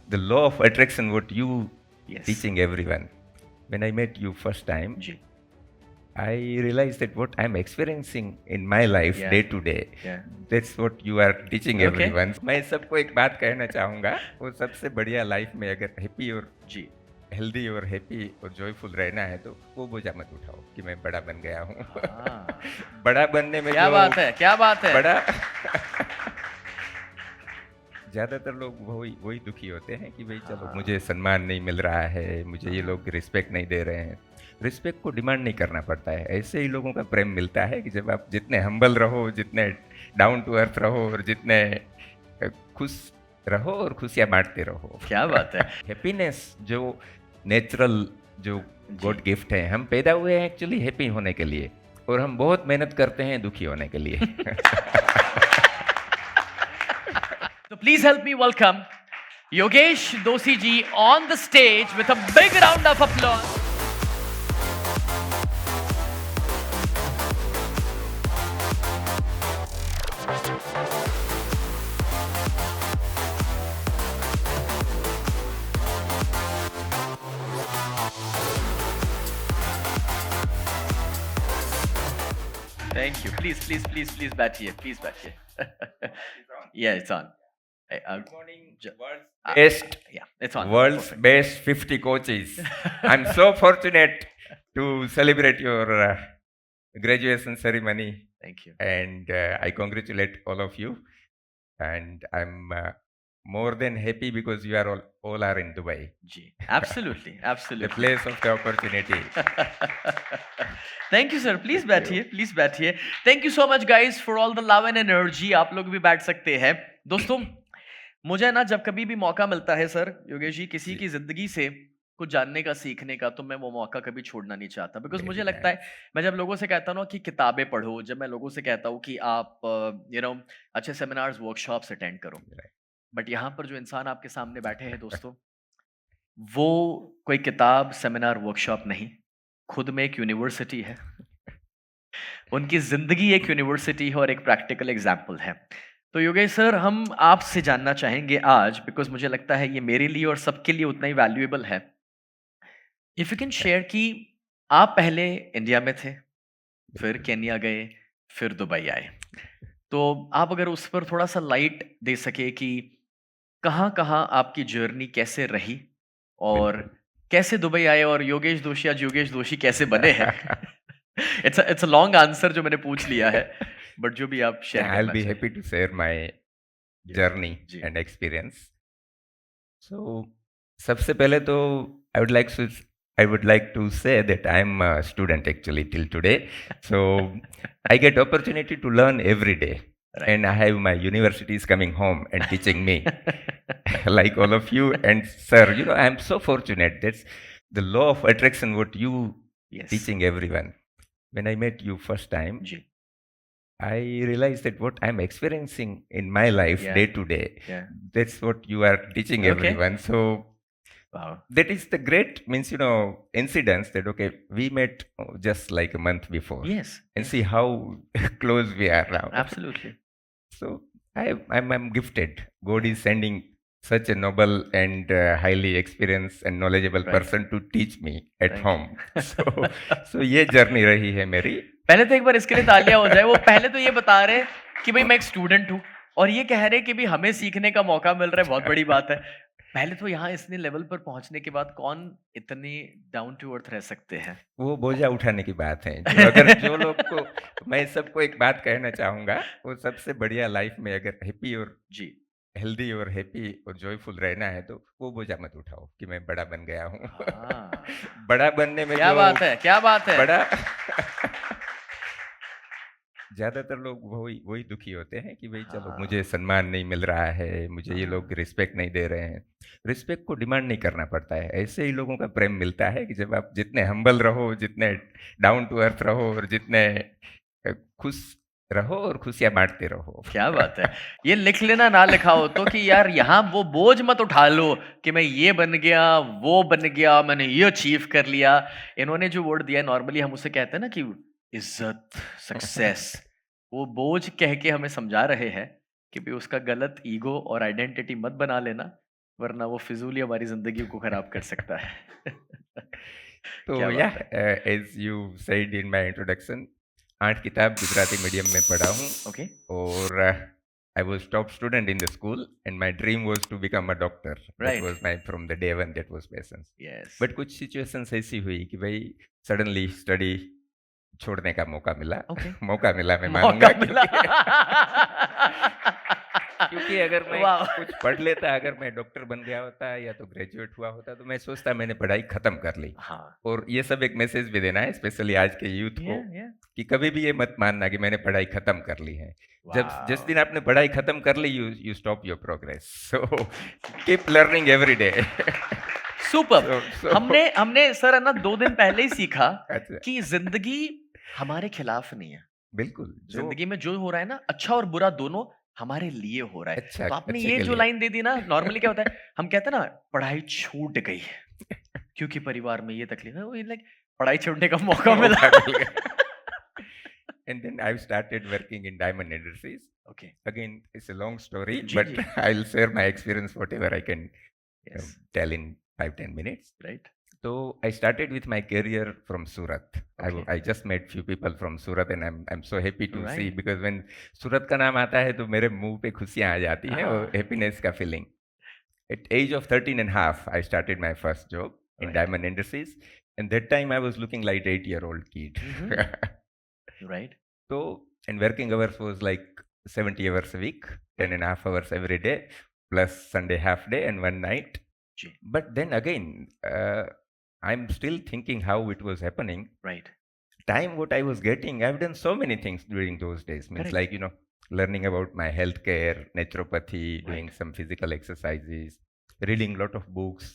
the law of attraction, what you Yes. teaching everyone. When I met you first time, जी. I realized that what I'm experiencing in my life Yeah. day to day, Yeah. that's what you are teaching Okay. everyone. मैं सबको एक बात कहना चाहूँगा, वो सबसे बढ़िया लाइफ में अगर हैप्पी और जी. हेल्दी और हैप्पी और जॉयफुल रहना है तो वो बोझा मत उठाओ कि मैं बड़ा बन गया हूँ। हाँ. बड़ा बनने में क्या जो बात है? क्या बात है? बड़ा ज़्यादातर लोग वही वही दुखी होते हैं कि भाई चलो हाँ. मुझे सम्मान नहीं मिल रहा है, मुझे ये हाँ. लोग रिस्पेक्ट नहीं दे रहे हैं। रिस्पेक्ट को डिमांड नहीं करना पड़ता है, ऐसे ही लोगों का प्रेम मिलता है कि जब आप जितने हम्बल रहो, जितने डाउन टू अर्थ रहो और जितने खुश रहो और खुशियाँ बाँटते रहो। क्या बात है? हैप्पीनेस जो नेचुरल जो जी. गॉड गिफ्ट है, हम पैदा हुए हैं एक्चुअली हैप्पी होने के लिए और हम बहुत मेहनत करते हैं दुखी होने के लिए। So please help me welcome Yogesh Doshi ji on the stage with a big round of applause. Thank you. Please बैठिए. Please बैठिए. Yeah, it's on. Good morning, Ju- world's best, Yeah, it's on. world's Perfect. best 50 coaches. I'm so fortunate to celebrate your graduation ceremony, Thank you. and I congratulate all of you. And I'm more than happy because you are all are in Dubai, Ji. Absolutely. the Absolutely. place of the opportunity. Thank you sir. Please Thank बैठिए. you. Please बैठिए. Thank you so much guys for all the love and energy. आप लोग भी बैठ सकते हैं. दोस्तों, मुझे ना जब कभी भी मौका मिलता है सर योगेश जी किसी जी. की जिंदगी से कुछ जानने का सीखने का, तो मैं वो मौका कभी छोड़ना नहीं चाहता. बिकॉज Very मुझे लगता है, nice. मैं जब लोगों से कहता हूँ ना कि किताबें पढ़ो, जब मैं लोगों से कहता हूँ कि आप अच्छे सेमिनार्स वर्कशॉप्स अटेंड करो, Right. बट यहाँ पर जो इंसान आपके सामने बैठे हैं दोस्तों, वो कोई किताब सेमिनार वर्कशॉप नहीं, खुद में एक यूनिवर्सिटी है. उनकी जिंदगी एक यूनिवर्सिटी है और एक प्रैक्टिकल एग्जाम्पल है. तो योगेश सर, हम आपसे जानना चाहेंगे आज, बिकॉज मुझे लगता है ये मेरे लिए और सबके लिए उतना ही वैल्यूएबल है. इफ यू कैन शेयर कि आप पहले इंडिया में थे, फिर केन्या गए, फिर दुबई आए, तो आप अगर उस पर थोड़ा सा लाइट दे सके कि कहाँ कहाँ आपकी जर्नी कैसे रही और बिल्कुल. कैसे दुबई आए और योगेश दोशी आज योगेश दोशी कैसे बने हैं. इट्स अ लॉन्ग आंसर जो मैंने पूछ लिया है, बट जो भी आप शेयर I'll करना be चाहें. happy to share my ji. journey ji. and experience. So, सबसे पहले तो I would like to say that I'm a student actually till today. So I get opportunity to learn every day, Right. and I have my universities coming home and teaching me, like all of you. And sir, I'm so fortunate. That's the law of attraction. What you Yes. teaching everyone. When I met you first time, जी. I realized that what I'm experiencing in my life Yeah. day to day, Yeah. that's what you are teaching Okay. everyone. So Wow. that is the great incidents that okay, we met just like a month before, Yes. and Yes. see how close we are now. Absolutely. So I'm gifted. God is sending such a noble and highly experienced and knowledgeable Right. person to teach me at Thank home. So ये journey रही है मेरी. पहले तो एक बार इसके लिए तालियां हो जाए. वो पहले तो ये बता रहे कि भाई मैं एक स्टूडेंट हूँ, और ये कह रहे कि भी हमें सीखने का मौका मिल रहा है, बहुत बड़ी बात है. पहले तो यहाँ इतने लेवल पर पहुंचने के बाद कौन इतनी डाउन टू अर्थ रह सकते हैं. वो बोझा उठाने की बात है. अगर जो लोग को, मैं सबको एक बात कहना चाहूँगा, वो सबसे बढ़िया लाइफ में अगर हैप्पी और जी. हेल्दी और हैप्पी और जॉयफुल रहना है तो वो बोझा मत उठाओ कि मैं बड़ा बन गया हूँ. हाँ. बड़ा बनने में क्या जो बात है? क्या बात है? बड़ा ज़्यादातर लोग वही दुखी होते हैं कि भाई चलो हाँ. मुझे सम्मान नहीं मिल रहा है, मुझे ये हाँ. लोग रिस्पेक्ट नहीं दे रहे हैं. रिस्पेक्ट को डिमांड नहीं करना पड़ता है, ऐसे ही लोगों का प्रेम मिलता है कि जब आप जितने हम्बल रहो, जितने डाउन टू अर्थ रहो और जितने खुश रहो और खुशियाँ बांटते रहो. क्या बात है. ये लिख लेना, ना लिखा हो तो, कि यार यहाँ वो बोझ मत उठा लो कि मैं ये बन गया, वो बन गया, मैंने ये अचीव कर लिया. इन्होंने जो वर्ड दिया, नॉर्मली हम उसे कहते हैं ना कि इज्जत, सक्सेस, वो बोझ कह के हमें समझा रहे हैं कि भी उसका गलत ईगो और आइडेंटिटी मत बना लेना. वरना वो फिजूल ही हमारी जिंदगी को खराब कर सकता है। तो क्या या बात है। As you said in my introduction, 8 किताब गुजराती मीडियम में पढ़ा हूँ ओके। और I was top student in the school and my dream was to become a doctor. That right. Was my from the day one, that was passion. Yes. But कुछ situations ऐसी हुई कि भाई suddenly study छोड़ने का मौका मिला। Okay. मौका मिला मैं मौका मानूंगा मिला। क्योंकि क्योंकि अगर मैं वाह। कुछ पढ़ लेता, अगर मैं डॉक्टर बन गया होता या तो ग्रेजुएट हुआ होता, तो मैं सोचता मैंने पढ़ाई खत्म कर ली। हाँ। और ये सब एक मैसेज भी देना है स्पेशली आज के यूथ को या कि कभी भी ये मत मानना कि मैंने पढ़ाई खत्म कर ली है। जब जिस वाह। दिन आपने पढ़ाई खत्म कर ली, you you stop your progress. So keep learning every day. Super. हमने हमने सर है ना 2 दिन पहले ही सीखा अच्छा, कि जिंदगी हमारे खिलाफ नहीं है। बिल्कुल जो जिंदगी में जो हो रहा है ना, अच्छा और बुरा दोनों हमारे लिए हो रहा है। अच्छा तो आपने अच्छे ये के जो लिए। लाइन दे दी ना, नॉर्मली क्या होता है, हम कहते हैं ना पढ़ाई छूट गई क्योंकि परिवार में ये तकलीफ है, वो लाइक पढ़ाई छोड़ने का मौका मिला। मौका मिल गया। And then I've started working in Diamond Industries. Okay. Again, it's a long story, जी, but जी। I'll share my experience whatever I can yes. tell in 5-10 minutes. Right. So I started with my career from Surat. Okay. I just met few people from Surat and I'm so happy to see Right. because when Surat का नाम आता है तो मेरे मुंह पे खुशियाँ आ जाती हैं और हाँ। happiness का feeling. At age of 13 and a half, I started my first job in Right. Diamond Industries. And that time I was looking like 8-year-old kid. Right. So, and working hours was like 70 hours a week, 10 and a half hours every day, plus Sunday half day and one night. जी। But then again, I'm still thinking how it was happening. Right. Time what I was getting, I've done so many things during those days. Means Correct. like, learning about my healthcare, naturopathy, doing Right. some physical exercises, reading a lot of books.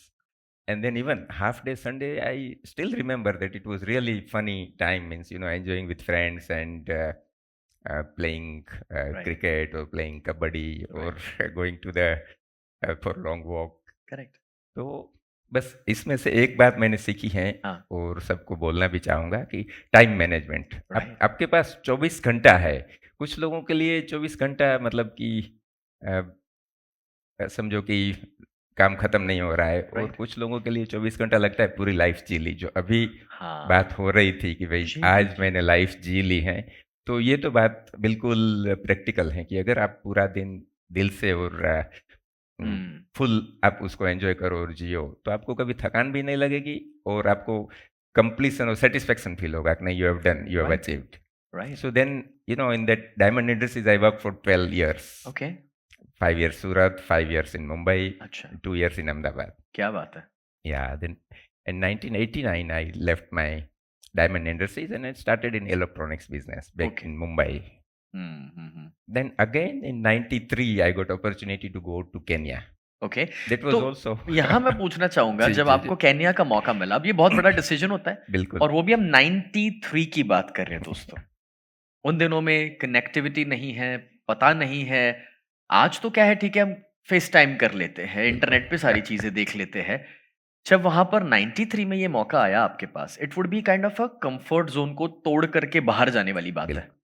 And then even half day Sunday, I still remember that it was really funny time, means, enjoying with friends and playing Right. cricket or playing kabaddi or going to the for long walk. Correct. तो बस इसमें से एक बात मैंने सीखी है हाँ। और सबको बोलना भी चाहूँगा कि टाइम मैनेजमेंट। Right. आपके पास 24 घंटा है। कुछ लोगों के लिए 24 घंटा मतलब कि समझो कि काम खत्म नहीं हो रहा है और Right. कुछ लोगों के लिए 24 घंटा लगता है पूरी लाइफ जी ली। जो अभी हाँ। बात हो रही थी कि भाई जी, जी, आज जी। मैंने लाइफ जी ली है, तो ये तो बात बिल्कुल प्रैक्टिकल है कि अगर आप पूरा दिन दिल से और फुल आप उसको एंजॉय करो और जियो, तो आपको कभी थकान भी नहीं लगेगी और आपको कंप्लीशन और सेटिस्फेक्शन फील होगा कि नहीं, you have done, you have Right. Achieved. Right. So then, in that Diamond Industries, I worked for 12 years. Okay. 5 years Surat, 5 years in Mumbai, अच्छा। 2 years in Ahmedabad. क्या बात है। Yeah, then in 1989, I left my Diamond Industries and I started in electronics business back Okay. in Mumbai. Then again in 93, I got opportunity to go to Kenya. Okay. That was तो also यहाँ मैं पूछना चाहूंगा, जी, जब जी, आपको Kenya का मौका मिला, अब ये बहुत बड़ा डिसीजन होता है बिल्कुल और वो भी हम 93 की बात कर रहे हैं दोस्तों। उन दिनों में कनेक्टिविटी नहीं है, पता नहीं है। आज तो क्या है, ठीक है, हम फेस टाइम कर लेते हैं, इंटरनेट पे सारी चीजें देख लेते हैं। जब वहां पर 93 में ये मौका आया आपके पास, it would be kind of a comfort zone को तोड़ करके बाहर जाने वाली बात है। बिल्कुल।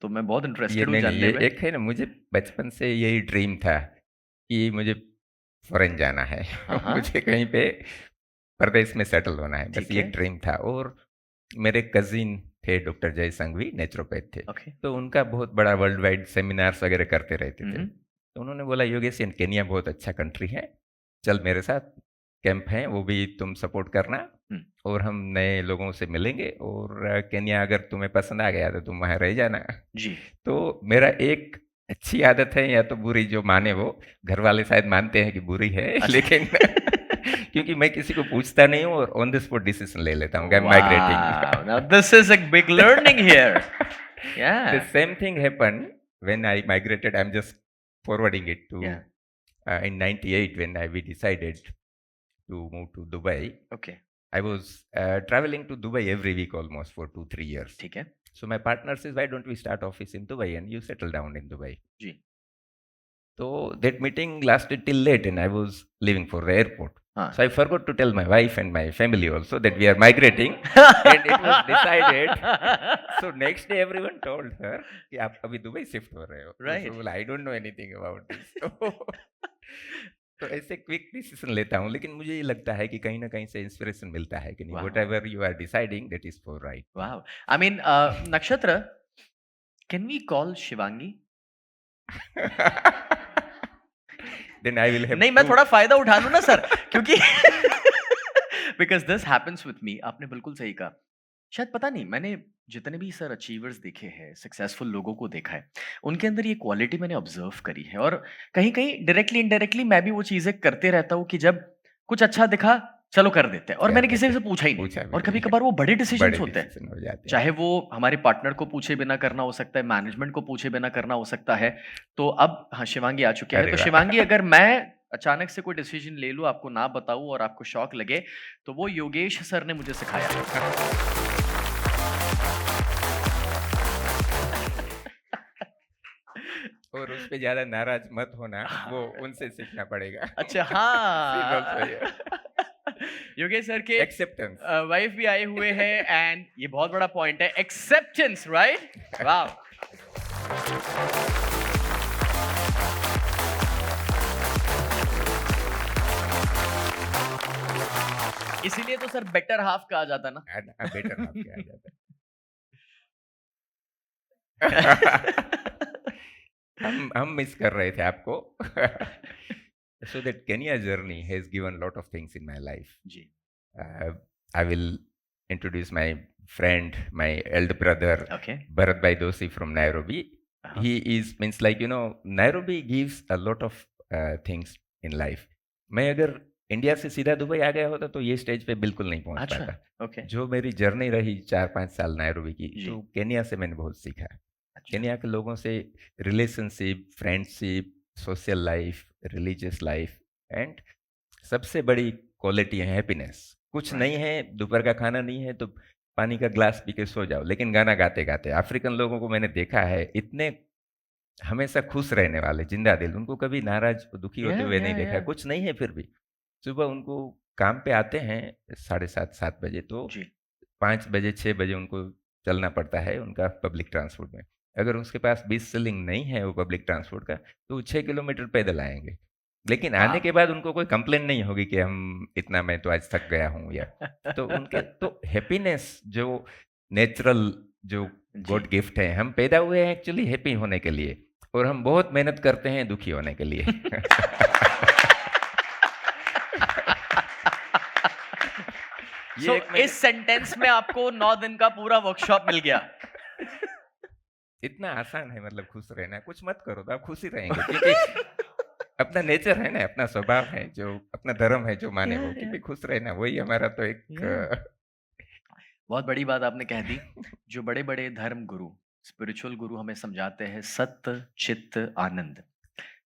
तो मैं बहुत ये इंटरेस्टेड हूँ नहीं, जानने ये में। एक है ना, मुझे बचपन से यही ड्रीम था कि मुझे फॉरेन जाना है। हाँ, हाँ। मुझे कहीं पे प्रदेश में सेटल होना है, बस ठीक ये है। ड्रीम था। और मेरे कजिन थे डॉक्टर जय संघवी, नेचुरोपैथ थे, ओके। तो उनका बहुत बड़ा वर्ल्ड वाइड सेमिनार्स वगैरह करते रहते थे। तो उन्होंने बोला, योगेश केन्या बहुत अच्छा कंट्री है, चल मेरे साथ, कैंप है वो भी तुम सपोर्ट करना और हम नए लोगों से मिलेंगे और केन्या अगर तुम्हें पसंद आ गया तो तुम वहाँ रह जाना। जी। तो मेरा एक अच्छी आदत है या तो बुरी, जो माने वो, घर वाले शायद मानते हैं कि बुरी है, लेकिन क्योंकि मैं किसी को पूछता नहीं हूँ और ऑन द स्पॉट डिसीजन ले लेता हूँ, migrating. Now this is a big learning here. The Yeah. same thing happened when I migrated. I'm just forwarding it to Yeah. In 98 when we decided to move to Dubai. Okay. I was traveling to Dubai every week almost for 2-3 years. ठीक है। So my partner says, why don't we start office in Dubai and you settle down in Dubai? Ji. So that meeting lasted till late and I was leaving for the airport. हाँ। So I forgot to tell my wife and my family also that we are migrating and it was decided. So next day everyone told her कि आप अभी Dubai shift हो रहे हो। Right. So I don't know anything about this. तो ऐसे quick decision लेता हूँ, लेकिन मुझे ये लगता है कि कहीं ना कहीं से इंस्पिरेशन मिलता है कि नहीं, वट वाह ever you are deciding that is for right thing. वाह I mean Nakshatra, can we call Shivangi? Then I will have नहीं, मैं टू। थोड़ा फायदा उठा लूं ना सर, क्योंकि because this happens with me. आपने बिल्कुल सही कहा। शायद पता नहीं, मैंने जितने भी सर अचीवर्स देखे हैं, सक्सेसफुल लोगों को देखा है, उनके अंदर ये क्वालिटी मैंने ऑब्जर्व करी है। और कहीं कहीं डायरेक्टली इनडायरेक्टली मैं भी वो चीजें करते रहता हूँ कि जब कुछ अच्छा दिखा, चलो कर देते हैं। और कर मैंने किसी देते से हैं, पूछा ही नहीं। पूछा भी और कभी नहीं है, कभार वो बड़े बड़े डिसीजंस होते हैं, डिसीजन हो जाते हैं। चाहे वो हमारे पार्टनर को पूछे बिना करना हो सकता है, मैनेजमेंट को पूछे बिना करना हो सकता है। तो अब हाँ, शिवांगी आ चुके हैं। अरे तो वाह। शिवांगी, अगर मैं अचानक से कोई डिसीजन ले लूं, आपको ना बताऊं और आपको शॉक लगे, तो वो योगेश सर ने मुझे सिखाया। और उस पे ज्यादा नाराज मत होना, वो हाँ, उनसे सीखना पड़ेगा। अच्छा She's also हाँ। here. योगेश सर के Acceptance. वाइफ भी आए हुए हैं, एंड ये बहुत बड़ा पॉइंट है, एक्सेप्टेंस, राइट? वाह। इसीलिए तो सर बेटर हाफ कहा जाता ना। And a better half किया जाता है। हम मिस कर रहे थे आपको। So that Kenya journey has given lot of things in my life. जी। I will introduce my friend, my elder brother, okay. Bharat Bhai Doshi from Nairobi. He is means like Nairobi gives a lot of things in life. मैं अगर India से सीधा Dubai आ गया होता तो ये stage पे बिल्कुल नहीं पहुंच अच्छा, पाता। ओके। जो मेरी जर्नी रही 4-5 साल नैरोबी की, जी। तो केनिया से मैंने बहुत सीखा। अच्छा। केनिया के लोगों से relationship, friendship, social life, religious life and सबसे बड़ी क्वालिटी है हैप्पीनेस। कुछ Right. नहीं है, दोपहर का खाना नहीं है तो पानी का ग्लास पी के सो जाओ, लेकिन गाना गाते गाते। अफ्रीकन लोगों को मैंने देखा है, इतने हमेशा खुश रहने वाले, जिंदा दिल, उनको कभी नाराज दुखी होते Yeah, हुए नहीं yeah, देखा। yeah. कुछ नहीं है फिर भी सुबह उनको काम पे आते हैं 7:30-7 बजे, तो जी। 5 बजे 6 बजे उनको चलना पड़ता है उनका पब्लिक ट्रांसपोर्ट में। अगर उसके पास 20 शिलिंग नहीं है वो पब्लिक ट्रांसपोर्ट का, तो वो 6 किलोमीटर पैदल आएंगे। लेकिन आने वाह। के बाद उनको कोई कंप्लेन नहीं होगी कि हम इतना, मैं तो आज थक गया हूँ या। तो उनके तो हैप्पीनेस जो नेचुरल, जो जी। गॉड गिफ्ट है, हम पैदा हुए हैं एक्चुअली हैप्पी होने के लिए, और हम बहुत मेहनत करते हैं दुखी होने के लिए। ये So, एक मैंने- इस सेंटेंस में आपको 9 दिन का पूरा वर्कशॉप मिल गया। इतना आसान है मतलब खुश रहना। कुछ मत करो तो आप खुश ही रहेंगे, क्योंकि अपना नेचर है ना, अपना स्वभाव है, जो अपना धर्म है, जो माने वो, Yeah, कि yeah. भाई खुश रहना, वही हमारा तो एक Yeah. बहुत बड़ी बात आपने कह दी। जो बड़े बड़े धर्म गुरु, स्पिरिचुअल गुरु हमें समझाते हैं सत्य, चित्त, आनंद।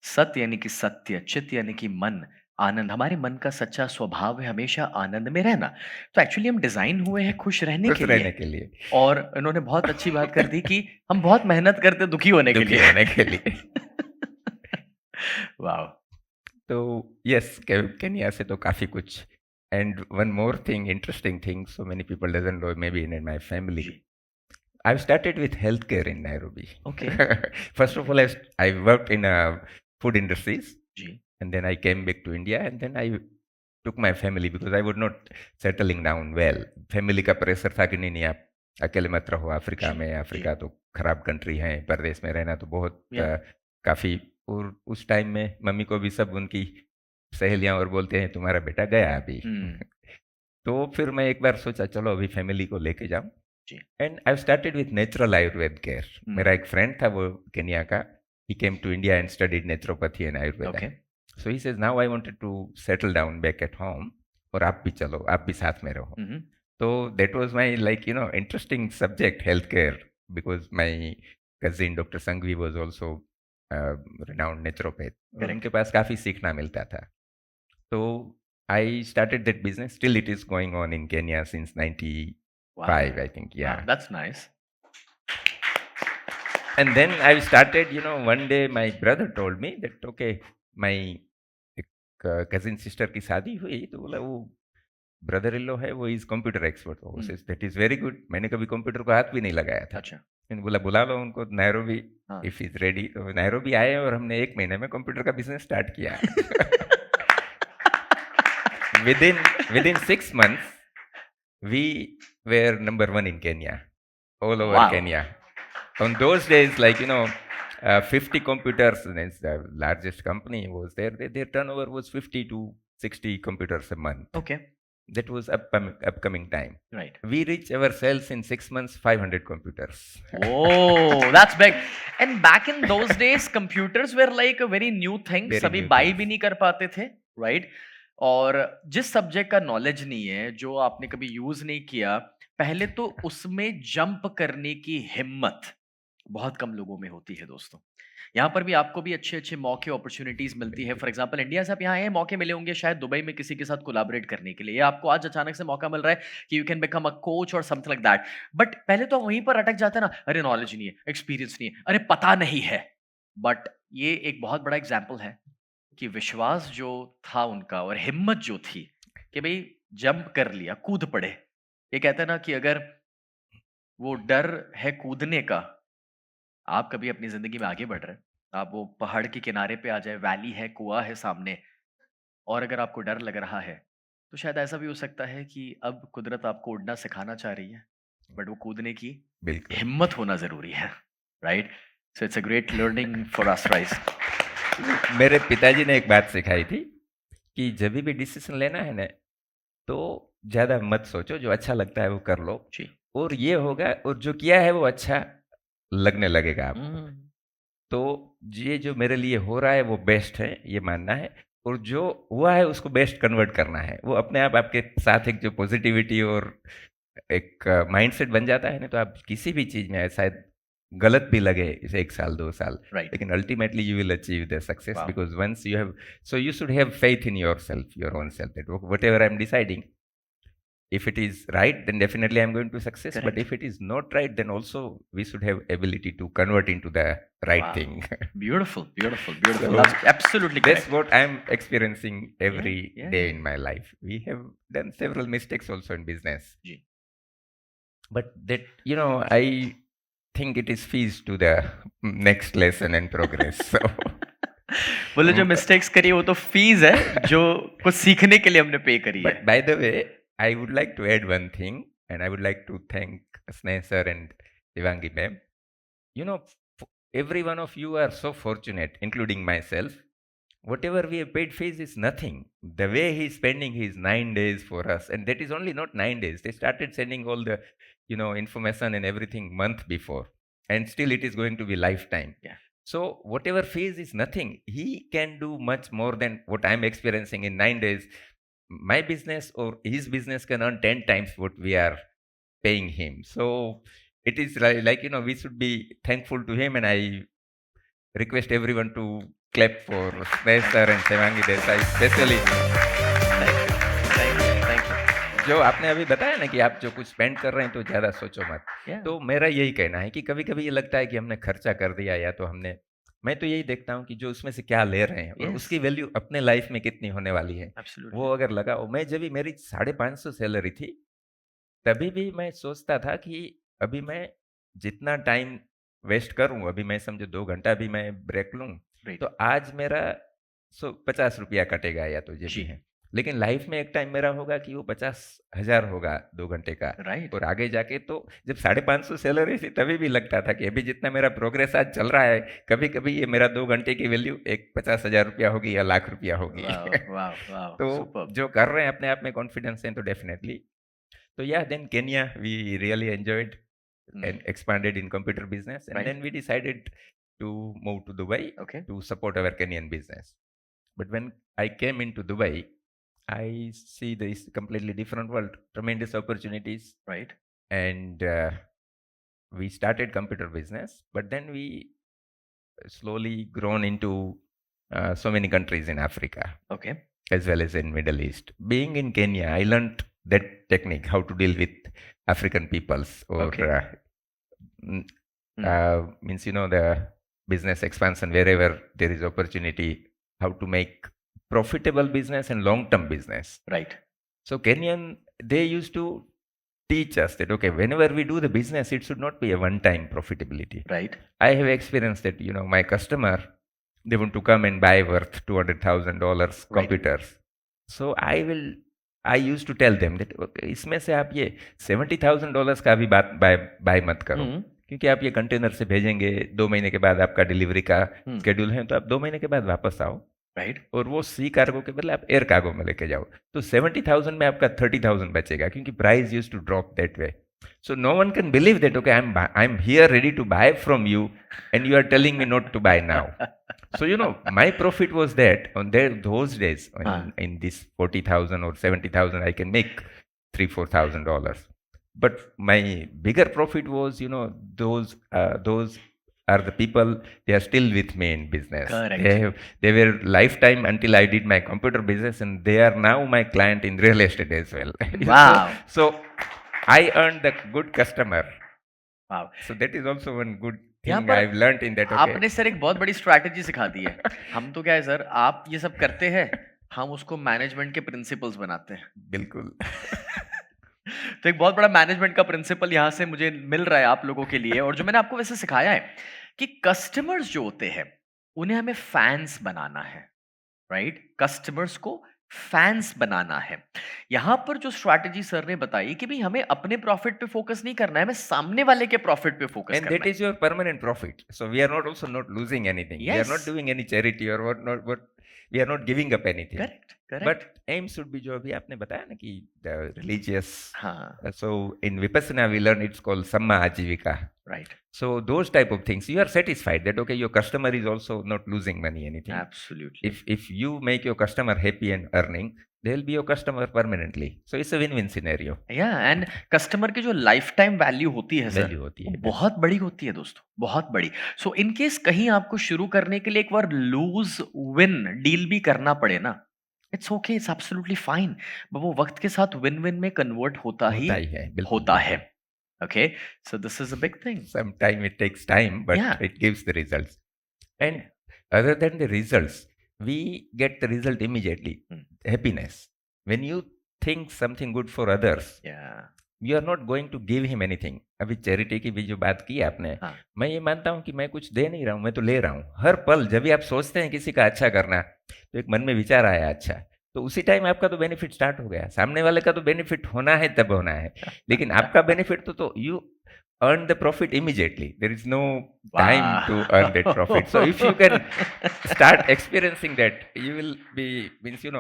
सत्य यानी कि सत्य, चित्त यानी कि मन, आनंद। हमारे मन का सच्चा स्वभाव है हमेशा आनंद में रहना। तो एक्चुअली हम डिजाइन हुए हैं खुश रहने खुश के रहने लिए। के लिए, और इन्होंने बहुत अच्छी बात कर दी कि हम बहुत मेहनत करते दुखी होने के दुखी लिए। होने के लिए। वाह। तो यस, केनिया से तो काफी कुछ। And one more thing, interesting thing, so many people doesn't know, maybe in my family, जी। I've started with healthcare in Nairobi. Okay. First of all, I worked in food industries, जी। and then I came back to India, and then I took my family because I was not settling down well. Family का pressure था कि नहीं नहीं, आप अकेले मत रहो अफ्रीका जी, में, अफ्रीका तो खराब कंट्री है, परदेश में रहना तो बहुत Yeah. काफ़ी। और उस टाइम में मम्मी को भी सब उनकी सहेलियां और बोलते हैं तुम्हारा बेटा गया अभी। तो फिर मैं एक बार सोचा चलो अभी फैमिली को लेके जाऊं, and I started with natural ayurveda care. मेरा एक फ्रेंड था वो केनिया का, he came to India and studied naturopathy and ayurveda. So he says now I wanted to settle down back at home, और आप भी चलो, आप भी साथ में रहो। तो that was my like interesting subject, health care, because my cousin doctor Sanghvi was also renowned naturopath, और उनके पास काफ़ी सीखना मिलता था। तो I started that business. Still it is going on in Kenya since 95, I think. Yeah. Wow, that's nice. And then I started, one day my brother told me that, okay, my cousin sister की शादी हुई, तो बोला वो brother in law है, वो is computer expert, वो says that is very good. मैंने कभी कंप्यूटर को हाथ भी नहीं लगाया था। अच्छा। मैंने बोला बुला लो उनको नैरोबी, इफ इज रेडी। तो नैरोबी आए और हमने 1 महीने में कंप्यूटर का बिजनेस स्टार्ट किया। within 6 months, we were number one in Kenya, all over Wow. Kenya. On those days, 50 computers, and it's the largest company was there. Their turnover was 50 to 60 computers a month. Okay. That was upcoming time. Right. We reached our sales in 6 months, 500 computers. Oh, that's big. And back in those days, computers were like a very new thing. Very सभी new buy things. भी नहीं कर पाते थे, right? और जिस subject का knowledge नहीं है, जो आपने कभी यूज नहीं किया, पहले तो उसमें जंप करने की हिम्मत बहुत कम लोगों में होती है दोस्तों। यहाँ पर भी आपको भी अच्छे अच्छे मौके अपॉर्चुनिटीज मिलती है। फॉर एग्जांपल इंडिया से आप यहाँ आए हैं, मौके मिले होंगे शायद दुबई में किसी के साथ कोलैबोरेट करने के लिए, या आपको आज अचानक से मौका मिल रहा है कि you can become a coach और समथिंग लाइक दैट। बट पहले तो हम वहीं पर अटक जाते हैं ना, अरे नॉलेज नहीं है, एक्सपीरियंस नहीं है, अरे पता नहीं है। बट ये एक बहुत बड़ा एग्जाम्पल है कि विश्वास जो था उनका और हिम्मत जो थी कि भाई जंप कर लिया, कूद पड़े। ये कहते हैं ना कि अगर वो डर है कूदने का, आप कभी अपनी जिंदगी में आगे बढ़ रहे हैं, आप वो पहाड़ के किनारे पे आ जाए, वैली है, कुआं है सामने, और अगर आपको डर लग रहा है, तो शायद ऐसा भी हो सकता है कि अब कुदरत आपको उड़ना सिखाना चाह रही है, बट वो कूदने की बिल्कुल। हिम्मत होना जरूरी है, right? So it's a great learning for us, right? मेरे पिताजी ने एक बात सिखाई थी कि जब भी डिसीजन लेना है ना, तो ज़्यादा मत सोचो, जो अच्छा लगता है वो कर लो, जी। और ये होगा, और जो किया है वो अच्छा लगने लगेगा आपको। तो ये जो मेरे लिए हो रहा है वो बेस्ट है, ये मानना है, और जो हुआ है उसको बेस्ट कन्वर्ट करना है। वो अपने आप आपके साथ एक जो पॉजिटिविटी और एक माइंडसेट बन जाता है ना, तो आप किसी भी चीज़ में शायद गलत भी लगे इसे 1 साल 2 साल, Right. लेकिन ultimately you will achieve the success, Wow. Because once you have, so you should have faith in your own self, that whatever I am deciding, if it is right, then definitely I'm going to success. Correct. But if it is not right, then also we should have ability to convert into the right Wow. thing. Beautiful, beautiful, beautiful. So, That's absolutely That's correct. what I'm experiencing every yeah, day yeah. in my life. We have done several mistakes also in business. जी. But that, I think it is fees to the next lesson and progress. So, बोले जो mistakes करी वो तो fees है जो कुछ सीखने के लिए हमने पे करी but है। by the way, I would like to add one thing, and I would like to thank Sneh sir and Devangi ma'am. Every one of you are so fortunate, including myself. Whatever we have paid fees is nothing. The way he is spending his 9 days for us, and that is only not 9 days. They started sending all the, information and everything month before, and still it is going to be lifetime. Yeah. So whatever fees is nothing. He can do much more than what I'm experiencing in 9 days. My business or his business can earn 10 times what we are paying him. So it is like, we should be thankful to him, and I request everyone to clap for Sneh sir and Devangi Desai, especially. Thank you. जो आपने अभी बताया ना कि आप जो कुछ spend कर रहे हैं तो ज़्यादा सोचो मत। Yeah. तो मेरा यही कहना है कि कभी कभी ये लगता है कि हमने खर्चा कर दिया, या तो मैं तो यही देखता हूँ कि जो उसमें से क्या ले रहे हैं और Yes. उसकी वैल्यू अपने लाइफ में कितनी होने वाली है, Absolutely. वो अगर लगाओ। मैं जब भी मेरी 550 सैलरी थी, तभी भी मैं सोचता था कि अभी मैं जितना टाइम वेस्ट करूं, अभी मैं समझो 2 घंटा भी मैं ब्रेक लूं, Right. तो आज मेरा 50 रुपया कटेगा, या तो ये भी जी। है। लेकिन लाइफ में एक टाइम मेरा होगा कि वो 50,000 होगा 2 घंटे का, Right. और आगे जाके तो जब 550 सैलरी थी तभी भी लगता था कि अभी जितना मेरा प्रोग्रेस आज चल रहा है, कभी कभी ये मेरा 2 घंटे की वैल्यू एक 50,000 रुपया होगी या लाख रुपया होगी। Wow. तो Superb. जो कर रहे हैं अपने आप में कॉन्फिडेंस है तो डेफिनेटली। तो yeah, then Kenya we really enjoyed and expanded in computer business, and Right. then we decided to move to Dubai Okay. to support our Kenyan business. But when I came into Dubai, I see this completely different world, tremendous opportunities, Right. and we started computer business, but then we slowly grown into so many countries in Africa Okay. as well as in Middle East. Being in Kenya, I learned that technique, how to deal with African peoples, or Okay. means the business expansion wherever there is opportunity, how to make profitable business and long-term business. Right. So Kenyan, they used to teach us that, okay, whenever we do the business, it should not be a one-time profitability. Right. I have experienced that, my customer, they want to come and buy worth $200,000 computers. So I will I use to tell them that इसमें से आप ये $70,000 का भी बात bye मत करो, हम्म, क्योंकि आप ये कंटेनर से भेजेंगे, 2 महीने के बाद आपका डिलीवरी का स्केड्यूल है, तो आप 2 महीने के बाद वापस आओ राइट, और वो सी कार्गो के बदले आप एयर कार्गो में लेके जाओ, तो 70,000 में आपका 30,000 बचेगा, क्योंकि price use to drop that way. So no one can believe that, okay, I'm here ready to buy from you and you are telling me not to buy now. So, my profit was that on those days, in this 40,000 or 70,000, I can make $3,000-4,000. But my bigger profit was, those are the people, they are still with me in business. Correct. They were lifetime until I did my computer business, and they are now my client in real estate as well. Wow. So I earned the good customer. Wow. So that is also one good यहाँ thing पर I've learned in that. आपने sir एक बहुत बड़ी strategy सिखा दी है. हम तो क्या है सर, आप ये सब करते हैं, हम उसको मैनेजमेंट के प्रिंसिपल्स बनाते हैं. बिल्कुल. तो एक बहुत बड़ा मैनेजमेंट का प्रिंसिपल यहाँ से मुझे मिल रहा है आप लोगों के लिए, और जो मैंने आपको वैसे सिखाया है कि कस्टमर्स जो होते हैं उन्हें हमें फैंस बनाना है, राइट? कस्टमर्स को फैंस बनाना है. यहां पर जो स्ट्रैटेजी सर ने बताई कि भाई हमें अपने प्रॉफिट पे फोकस नहीं करना है, हमें सामने वाले के प्रॉफिट पे फोकस And करना that is your permanent profit. So we are not also not losing anything. We are not Yes. doing any charity or what we are not giving up है. anything. Correct, correct. But aim should be जो अभी आपने बताया ना कि the religious. हाँ, So in Vipassana we learn it's called Samma Ajivika. Right, So those type of things, you are satisfied that okay, your customer is also not losing money anything. Absolutely. If you make your customer happy and earning, they'll be your customer permanently. So it's a win-win scenario. या and customer की जो life time value होती है sir, Value होती वो है. बहुत बड़ी होती है दोस्तों, बहुत बड़ी. सो इन केस कहीं आपको शुरू करने के लिए एक बार लूज विन डील भी करना पड़े ना, it's okay, it's absolutely fine. वो वक्त के साथ विन विन में कन्वर्ट होता ही है. बिल्कुल, होता बिल्कुल. है. Okay, so this is a big thing. Sometimes it takes time, but Yeah. it gives the results. And other than the results, we get the result immediately. Hmm. Happiness. When you think something good for others, Yeah. you are not going to give him anything. अभी charity की भी जो बात की आपने, हाँ. मैं ये मानता हूँ कि मैं कुछ दे नहीं रहा हूँ, मैं तो ले रहा हूँ. हर पल जब भी आप सोचते हैं किसी का अच्छा करना, तो एक मन में विचार आया अच्छा, तो उसी टाइम आपका तो बेनिफिट स्टार्ट हो गया. सामने वाले का तो बेनिफिट होना है तब होना है, लेकिन आपका बेनिफिट तो you earn the profit immediately. There is no time to earn that profit. So if you can start experiencing that, you will be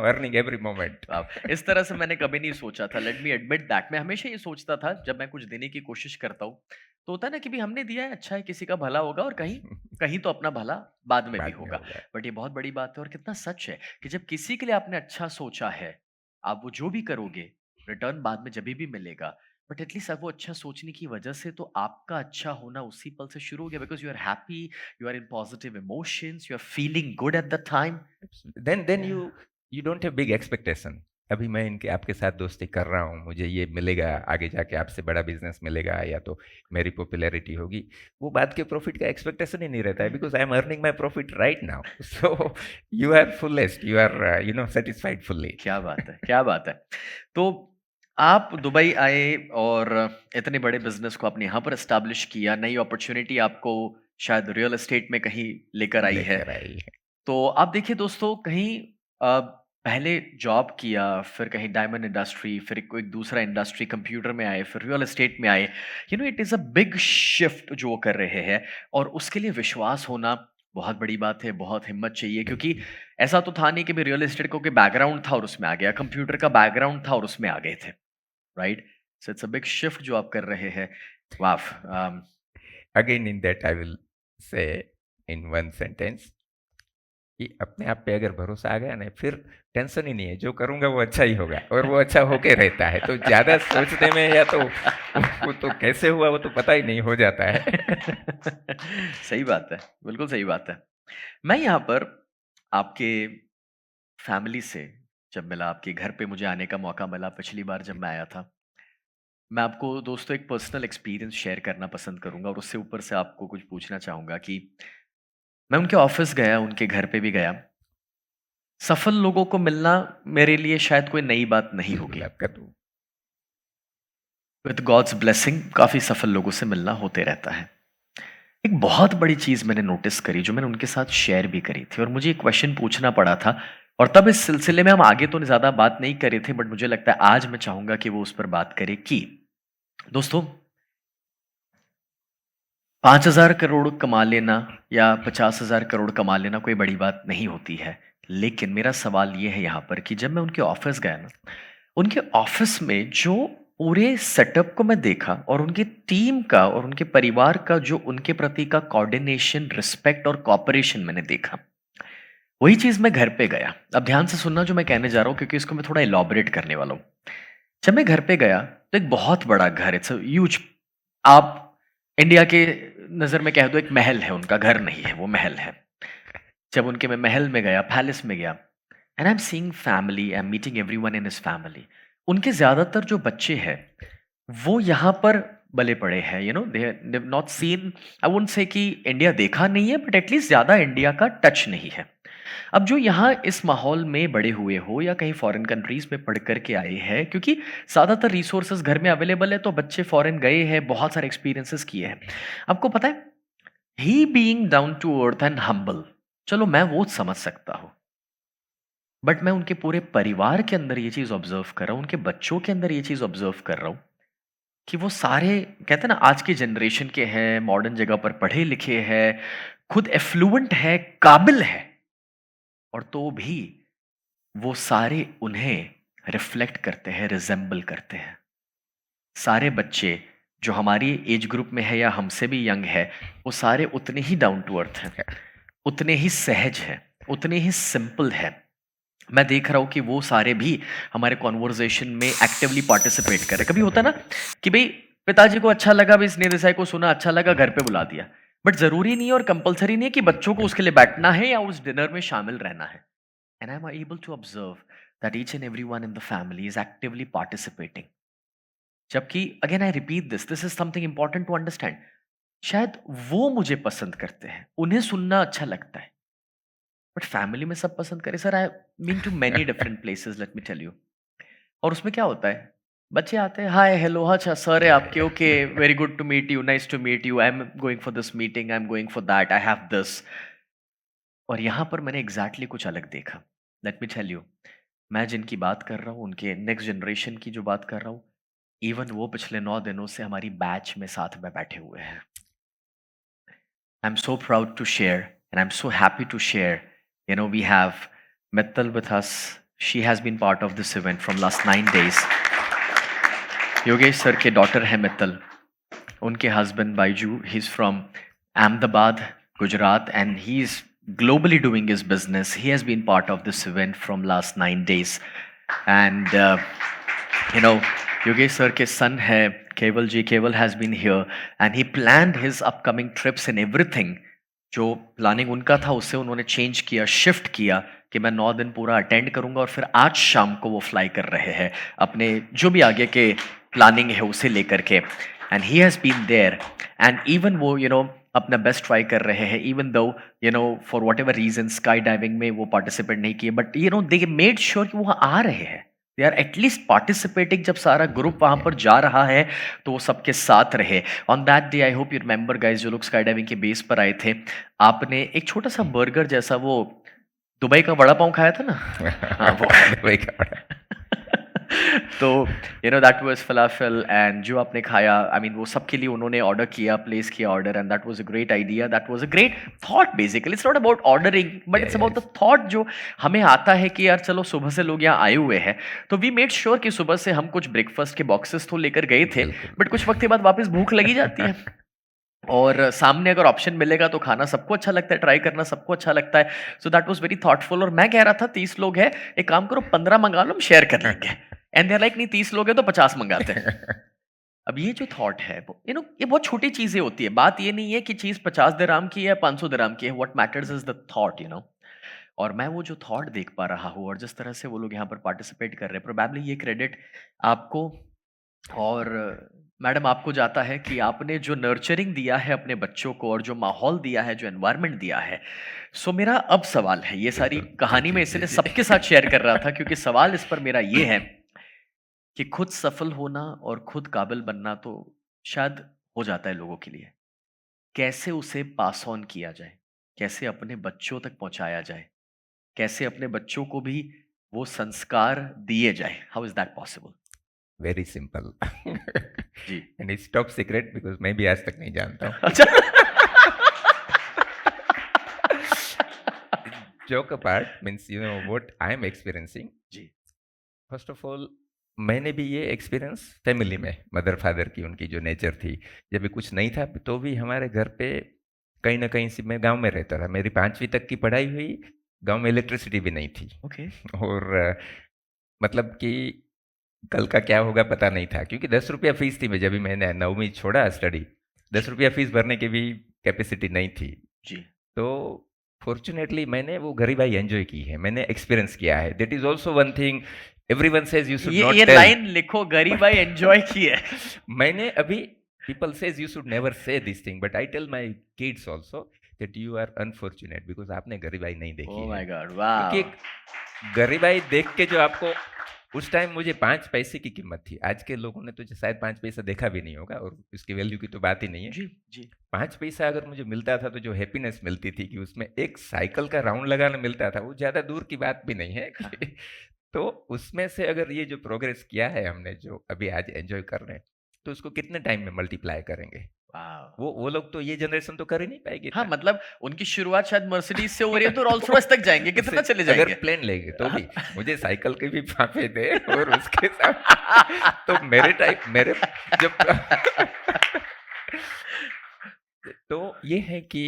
earning every moment. Wow. इस तरह से मैंने कभी नहीं सोचा था. Let me admit that. मैं हमेशा ये सोचता था जब मैं कुछ देने की कोशिश करता हूँ, तो होता है ना कि भी हमने दिया है, अच्छा है, किसी का भला होगा, और कहीं कहीं तो अपना भला बाद में भी होगा. बट ये बहुत बड़ी बात है, और कितना सच है कि जब किसी के लिए आपने अच्छा सोचा है, आप वो जो भी करोगे, रिटर्न बाद में जब भी मिलेगा. बट एटलीस्ट वो अच्छा सोचने की वजह से तो आपका अच्छा होना उसी पल से शुरू हो गया, because you are happy, you are in positive emotions, you are feeling good at the time. Then you don't have big expectation. अभी मैं आपके साथ दोस्ती कर रहा हूँ, मुझे ये मिलेगा, आगे जाके आपसे बड़ा बिजनेस मिलेगा, या तो मेरी पॉपुलैरिटी होगी, वो बात के प्रॉफिट का एक्सपेक्टेशन ही नहीं रहता है, because I am earning my profit right now. So you are fullest, you are satisfied fully. क्या बात है, क्या बात है. तो आप दुबई आए और इतने बड़े बिजनेस को आपने यहाँ पर एस्टैब्लिश किया, नई अपॉर्चुनिटी आपको शायद रियल एस्टेट में कहीं लेकर आई है. तो आप देखिए दोस्तों, कहीं पहले जॉब किया, फिर कहीं डायमंड इंडस्ट्री, फिर कोई दूसरा इंडस्ट्री, कंप्यूटर में आए, फिर रियल एस्टेट में आए. It is a big shift जो कर रहे हैं, और उसके लिए विश्वास होना बहुत बड़ी बात है, बहुत हिम्मत चाहिए, क्योंकि ऐसा तो था नहीं कि भी रियल एस्टेट को कोई बैकग्राउंड था और उसमें आ गया, कंप्यूटर का बैकग्राउंड था और उसमें आ गए थे, right? So it's a big shift जो आप कर रहे हैं. वाह. Again in that I will say in one sentence कि अपने आप पे अगर भरोसा आ गया ना, फिर टेंशन ही नहीं है, जो करूंगा वो अच्छा ही होगा, और वो अच्छा होके रहता है. तो ज्यादा सोचने में या तो वो तो कैसे हुआ वो तो पता ही नहीं, हो जाता है. सही बात है, बिल्कुल सही बात है. मैं यहाँ पर आपके फैमिली से जब मिला, आपके घर पे मुझे आने का मौका मिला पिछली बार जब मैं आया था, मैं आपको दोस्तों एक पर्सनल एक्सपीरियंस शेयर करना पसंद करूंगा, और उससे ऊपर से आपको कुछ पूछना चाहूंगा कि मैं उनके ऑफिस गया, उनके घर पे भी गया. सफल लोगों को मिलना मेरे लिए शायद कोई नई बात नहीं होगी. आपका तो विद गॉड्स ब्लेसिंग काफी सफल लोगों से मिलना होते रहता है. एक बहुत बड़ी चीज मैंने नोटिस करी, जो मैंने उनके साथ शेयर भी करी थी, और मुझे एक क्वेश्चन पूछना पड़ा था, और तब इस सिलसिले में हम आगे तो ज़्यादा बात नहीं कर रहे थे, बट मुझे लगता है आज मैं चाहूँगा कि वो उस पर बात करें कि दोस्तों 5,000 करोड़ कमा लेना या 50,000 करोड़ कमा लेना कोई बड़ी बात नहीं होती है। लेकिन मेरा सवाल ये है यहाँ पर कि जब मैं उनके ऑफ़िस गया ना, उनके ऑफ़िस में जो पूरे सेटअप को मैं देखा और उनकी टीम का और उनके परिवार का जो उनके प्रति का कोऑर्डिनेशन, रिस्पेक्ट और कोऑपरेशन मैंने देखा, वही चीज़ मैं घर पे गया। अब ध्यान से सुनना जो मैं कहने जा रहा हूँ क्योंकि इसको मैं थोड़ा इलैबोरेट करने वाला हूँ। जब मैं घर पे गया तो एक बहुत बड़ा घर, इट्स अ ह्यूज, आप इंडिया के नज़र में कह दो एक महल है उनका, घर नहीं है, वो महल है। जब उनके मैं महल में गया, पैलेस में गया, and I am seeing family, I am meeting everyone in his family. उनके ज़्यादातर जो बच्चे हैं, वो यहाँ पर पले पड़े हैं, you know, they have not seen, I wouldn't say कि इंडिया देखा नहीं है, बट एटलीस्ट ज़्यादा इंडिया का टच नहीं है। अब जो यहाँ इस माहौल में बड़े हुए हो या कहीं फॉरेन कंट्रीज में पढ़ कर के आए हैं, क्योंकि ज़्यादातर रिसोर्सेज घर में अवेलेबल है, तो बच्चे फॉरेन गए हैं, बहुत सारे एक्सपीरियंसेस किए हैं। आपको पता है, he being down to earth and humble, चलो मैं वो समझ सकता हूँ, बट मैं उनके पूरे परिवार के अंदर ये चीज़ ऑब्जर्व कर रहा हूँ, उनके बच्चों के अंदर ये चीज़ ऑब्जर्व कर रहा हूँ कि वो सारे कहते हैं ना आज की जनरेशन के हैं, मॉडर्न जगह पर पढ़े लिखे हैं, खुद एफ्लुएंट है, काबिल है, और तो भी वो सारे उन्हें रिफ्लेक्ट करते हैं, रिजेंबल करते हैं। सारे बच्चे जो हमारी एज ग्रुप में है या हमसे भी यंग है, वो सारे उतने ही डाउन टू अर्थ हैं, उतने ही सहज हैं, उतने ही सिंपल हैं। मैं देख रहा हूँ कि वो सारे भी हमारे कॉन्वर्सेशन में एक्टिवली पार्टिसिपेट कर रहे हैं। कभी होता है ना कि भाई पिताजी को अच्छा लगा, भाई स्नेह देसाई को सुना अच्छा लगा, घर पे बुला दिया, बट जरूरी नहीं है और कंपलसरी नहीं है कि बच्चों को उसके लिए बैठना है या उस डिनर में शामिल रहना है। And I'm able to observe that each and everyone in the family is actively participating. जबकि again I repeat this is something important to understand, शायद वो मुझे पसंद करते हैं, उन्हें सुनना अच्छा लगता है, बट फैमिली में सब पसंद करे। Sir I been to many different places, let me tell you. और उसमें क्या होता है, बच्चे आते हैं, हाय हेलो, अच्छा सर है आपके, okay very good to meet you, nice to meet you, I am going for this meeting, I am going for that, I have this. और यहाँ पर मैंने एग्जैक्टली कुछ अलग देखा। लेट मी टेल यू, मैं जिनकी बात कर रहा हूँ, उनके नेक्स्ट जनरेशन की जो बात कर रहा हूँ, इवन वो पिछले 9 दिनों से हमारी बैच में साथ में बैठे हुए हैं। I am so proud to share and I am so happy to share, you know, we have Mittal with us, she has been part of this event from last 9 days. Yogesh sir के daughter है मित्तल, उनके husband Baiju, he is from Ahmedabad, Gujarat, and he's globally doing his business. He has been part of this event from last 9 days. And, you know, Yogesh sir ke son hai, Keval ji, Keval has been here and he planned his upcoming trips and everything. जो planning उनका था उससे उन्होंने change किया, shift किया कि मैं 9 दिन पूरा अटेंड करूंगा, और फिर आज शाम को वो फ्लाई कर रहे हैं अपने जो भी आगे के प्लानिंग है उसे लेकर के। And he has been there and even वो यू नो अपना बेस्ट ट्राई कर रहे हैं, even though you know for whatever reason sky diving में वो पार्टिसिपेट नहीं किए, but you know they made sure कि वो वहाँ आ रहे हैं, दे आर एटलीस्ट पार्टिसिपेटिंग। जब सारा ग्रुप वहाँ पर जा रहा है तो वो सबके साथ रहे। On that day I hope you remember guys, जो लोग स्काई डाइविंग के बेस पर आए थे, आपने एक छोटा सा बर्गर जैसा वो दुबई का वड़ा पाव खाया था ना, हाँ वो दुबई का बड़ा। तो you know that was falafel, and जो आपने खाया, आई मीन वो सबके लिए उन्होंने ऑर्डर किया, प्लेस किया order, and that was a great idea, that was a great thought. Basically it's not about ordering, but it's about the thought जो हमें आता है कि यार चलो सुबह से लोग यहाँ आए हुए हैं, तो वी मेड श्योर कि सुबह से हम कुछ ब्रेकफास्ट के बॉक्सेस तो लेकर गए थे, बिल्कुल। बट कुछ वक्त के बाद वापस भूख लगी जाती है। और सामने अगर ऑप्शन मिलेगा तो खाना सबको अच्छा लगता है, ट्राई करना सबको अच्छा लगता है। So that was very thoughtful. और मैं कह रहा था 30 लोग हैं, एक काम करो 15 मंगा लो, हम शेयर कर लेंगे। एंड दे आर लाइक नहीं 30 लोग हैं तो 50 मंगाते हैं। अब ये जो थॉट है वो यू नो ये बहुत छोटी चीजें होती है, बात ये नहीं है कि चीज 50 दिरहम की है या 500 दिरहम की है, what matters is the thought, you know. और मैं वो जो थॉट देख पा रहा हूँ और जिस तरह से वो लोग यहाँ पर पार्टिसिपेट कर रहे हैं, प्रोबेबली ये क्रेडिट आपको और मैडम आपको जाता है कि आपने जो नर्चरिंग दिया है अपने बच्चों को और जो माहौल दिया है, जो एनवायरनमेंट दिया है। सो मेरा अब सवाल है, ये सारी बिल्कुल। कहानी जी, मैं जी, इसलिए जी। सबके साथ शेयर कर रहा था क्योंकि सवाल इस पर मेरा ये है कि खुद सफल होना और खुद काबिल बनना तो शायद हो जाता है लोगों के लिए, कैसे उसे पास ऑन किया जाए, कैसे अपने बच्चों तक पहुंचाया जाए, कैसे अपने बच्चों को भी वो संस्कार दिए जाए? How is that possible? Very simple. जी। And it's top secret because मैं भी आज तक नहीं जानता हूँ। अच्छा। Joke apart means you know what I am experiencing. जी। फर्स्ट ऑफ ऑल मैंने भी ये एक्सपीरियंस फैमिली में मदर फादर की उनकी जो नेचर थी, जब भी कुछ नहीं था तो भी हमारे घर पे कहीं ना कहीं से, मैं गांव में रहता था, मेरी 5वीं तक की पढ़ाई हुई, गांव में इलेक्ट्रिसिटी भी नहीं थी। ओके। और मतलब कि कल का क्या होगा पता नहीं था, क्योंकि 10 रुपया फीस थी। मैं जब भी मैंने 9वीं छोड़ा स्टडी, 10 रुपया फीस भरने की भी कैपेसिटी नहीं थी। जी। तो फॉर्चुनेटली मैंने वो गरीबाई एंजॉय की है, मैंने एक्सपीरियंस किया है। That is also one thing everyone says you should ये नॉट टेल। लाइन लिखो, गरीबाई एंजॉय की है। मैंने अभी, people says you should never say this thing, but I tell my kids also that you are unfortunate because आपने गरीबाई नहीं देखी ओह है। माय गॉड, क्योंकि वाह। गरीबाई देख के जो आपको, उस टाइम मुझे 5 पैसे की कीमत थी। आज के लोगों ने तो शायद 5 पैसा देखा भी नहीं होगा, और इसकी वैल्यू की तो बात ही नहीं है। जी। जी। 5 पैसा अगर मुझे मिलता था तो जो हैप्पीनेस मिलती थी कि उसमें एक साइकिल का राउंड लगाना मिलता था, वो ज़्यादा दूर की बात भी नहीं है। तो उसमें से अगर ये जो प्रोग्रेस किया है हमने, जो अभी आज एंजॉय कर रहे हैं, तो उसको कितने टाइम में मल्टीप्लाई करेंगे? वाह। वो लोग तो, ये जनरेशन तो कर ही नहीं पाएगी हाँ, इतना। मतलब उनकी शुरुआत शायद मर्सिडीज से हो रही है, तो रोल्स रॉयस तक जाएंगे, कितना उससे चले अगर जाएंगे? प्लेन लेंगे तो भी मुझे साइकिल के भी फाफे दे, और उसके साथ तो मेरे टाइप मेरे जब तो ये है कि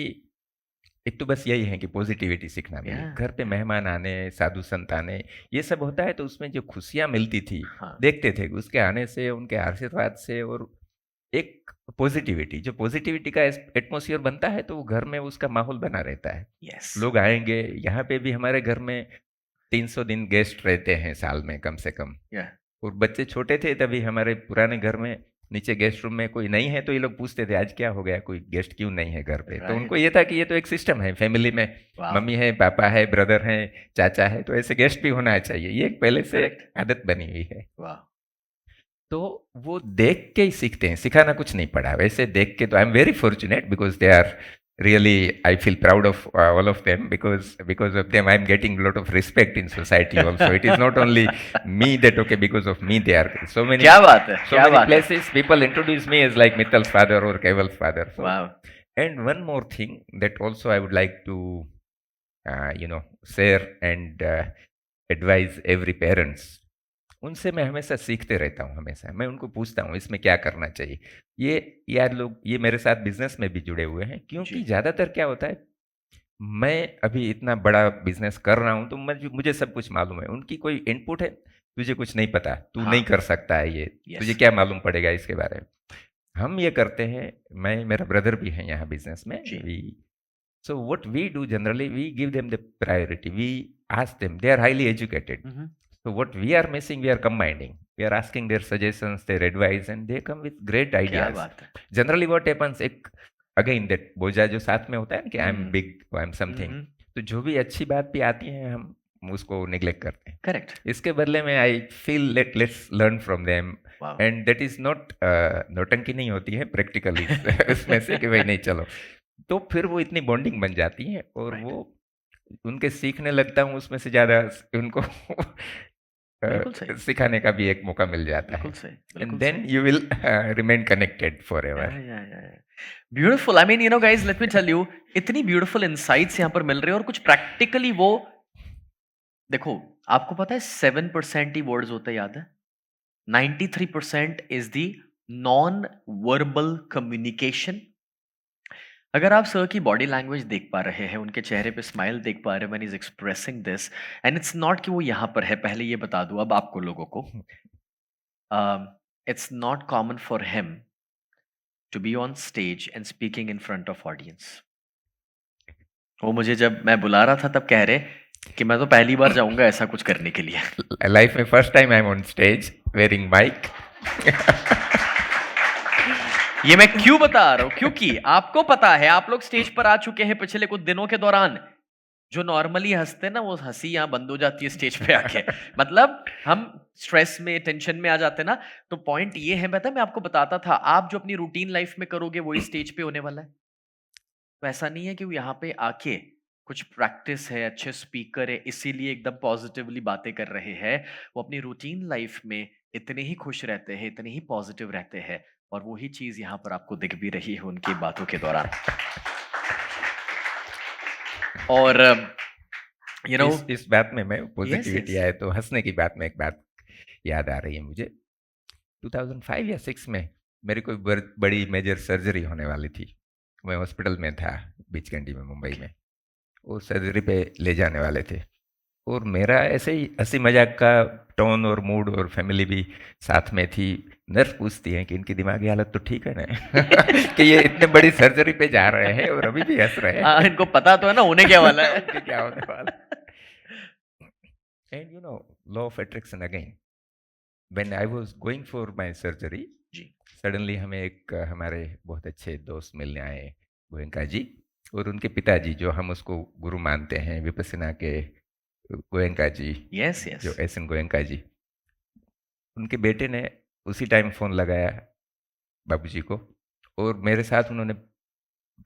एक तो बस यही है कि पॉजिटिविटी सीखना मिले। Yeah, घर पे yeah. मेहमान आने, साधु संत आने, ये सब होता है तो उसमें जो खुशियाँ मिलती थी, हाँ। देखते थे उसके आने से, उनके आशीर्वाद से, और एक पॉजिटिविटी, जो पॉजिटिविटी का एटमॉस्फेयर बनता है तो वो घर में उसका माहौल बना रहता है। यस। लोग आएंगे, यहाँ पे भी हमारे घर में 300 दिन गेस्ट रहते हैं साल में कम से कम। या। और बच्चे छोटे थे तभी हमारे पुराने घर में नीचे गेस्ट रूम में कोई नहीं है तो ये लोग पूछते थे आज क्या हो गया, कोई गेस्ट क्यों नहीं है घर पे। तो उनको राइट। ये था कि ये तो एक सिस्टम है फैमिली में, वाह। मम्मी है, पापा है, ब्रदर है, चाचा है, तो ऐसे गेस्ट भी होना चाहिए। ये एक पहले से Correct. आदत बनी हुई है। वाह। तो वो देख के ही सीखते हैं, सिखाना कुछ नहीं पड़ा। वैसे देख के तो I am very fortunate because they are really, I feel proud of all of them, because of them I'm getting a lot of respect in society also. It is not only me that, okay, because of me they are so many, क्या बात है, so क्या many बात है। places people introduce me as like Mittal's father or Keval's father. So, वाह। and one more thing that also I would like to share and advise every parents. उनसे मैं हमेशा सीखते रहता हूँ। हमेशा मैं उनको पूछता हूँ इसमें क्या करना चाहिए। ये यार लोग ये मेरे साथ बिजनेस में भी जुड़े हुए हैं, क्योंकि जी। ज़्यादातर क्या होता है, मैं अभी इतना बड़ा बिजनेस कर रहा हूँ तो मुझे सब कुछ मालूम है। उनकी कोई इनपुट है, तुझे कुछ नहीं पता, तू हाँ। नहीं कर सकता है ये, तुझे यस। क्या मालूम पड़ेगा इसके बारे में। हम ये करते हैं, मेरा ब्रदर भी है यहाँ बिजनेस में। जी। So what we do generally, we give them the priority, we ask them, they are highly educated. Mhm. So what we are missing, we are combining. We are asking their suggestions, their advice, and they come with great क्या ideas. बात है। Generally what happens, एक again that बोझा जो साथ में होता है ना कि I'm hmm. big, I'm something. Mhm. तो जो भी अच्छी बात भी आती है हम उसको neglect करते हैं। Correct. इसके बदले में I feel let's learn from them. Wow. And that is not नौटंकी नहीं होती है practically उसमें से कि भाई नहीं चलो, तो फिर वो इतनी बॉन्डिंग बन जाती है और Right. वो उनके सीखने लगता हूँ उसमें से ज़्यादा उनको बिल्कुल सही। सिखाने का भी एक मौका मिल जाता है। बिल्कुल सही, एंड बिल्कुल देन सही। You will remain connected for Yeah, ever. yeah, yeah, yeah. Beautiful. I mean, you know, guys, let me tell you, इतनी beautiful insights यहाँ पर मिल रहे हैं और कुछ practically वो देखो, आपको पता है 7% ही वर्ड्स होते हैं, याद है? 93% is the non-verbal communication. अगर आप सर की बॉडी लैंग्वेज देख पा रहे हैं, उनके चेहरे पे स्माइल देख पा रहे हैं when is expressing this, and it's not कि वो यहाँ पर है, पहले ये बता दूं अब आपको लोगों को, it's not common for him to be on stage and speaking in front of audience. वो मुझे जब मैं बुला रहा था तब कह रहे कि मैं तो पहली बार जाऊंगा ऐसा कुछ करने के लिए। लाइफ में first time I am on stage wearing mic. ये मैं क्यों बता रहा हूं, क्योंकि आपको पता है आप लोग स्टेज पर आ चुके हैं पिछले कुछ दिनों के दौरान, जो नॉर्मली हंसते हैं ना वो हंसी यहाँ बंद हो जाती है स्टेज पे आके। मतलब हम स्ट्रेस में, टेंशन में आ जाते हैं ना, तो पॉइंट ये है, पता है मैं आपको बताता था, आप जो अपनी रूटीन लाइफ में करोगे वही स्टेज पे होने वाला है। तो ऐसा नहीं है कि वो यहाँ पे आके कुछ प्रैक्टिस है, अच्छे स्पीकर है, इसीलिए एकदम पॉजिटिवली बातें कर रहे हैं। वो अपनी रूटीन लाइफ में इतने ही खुश रहते हैं, इतने ही पॉजिटिव रहते हैं, और वही चीज़ यहाँ पर आपको दिख भी रही है उनकी बातों के दौरान। और यू नो इस बात में मैं यस पॉजिटिविटी यस आए तो हंसने की बात में एक बात याद आ रही है मुझे। 2005 या 6 में मेरी कोई बड़ी मेजर सर्जरी होने वाली थी। मैं हॉस्पिटल में था बीचगंडी में, मुंबई में। वो सर्जरी पे ले जाने वाले थे, और मेरा ऐसे ही हंसी मजाक का टोन और मूड, और फैमिली भी साथ में थी। नर्स पूछती है कि इनकी दिमागी हालत तो ठीक है ना कि ये इतने बड़ी सर्जरी पे जा रहे हैं और अभी भी हंस रहे हैं। इनको पता तो है ना उन्हें क्या वाला है। उनके क्या होने वाला। And law of attraction again, when I was going for my surgery, जी सडनली हमें एक हमारे बहुत अच्छे दोस्त मिलने आए, गोयनका जी, और उनके पिताजी, जो हम उसको गुरु मानते हैं, विपस्सना के गोयनका जी, यस यस जो एस एन गोयनका जी। उनके बेटे ने उसी टाइम फ़ोन लगाया बाबूजी को, और मेरे साथ उन्होंने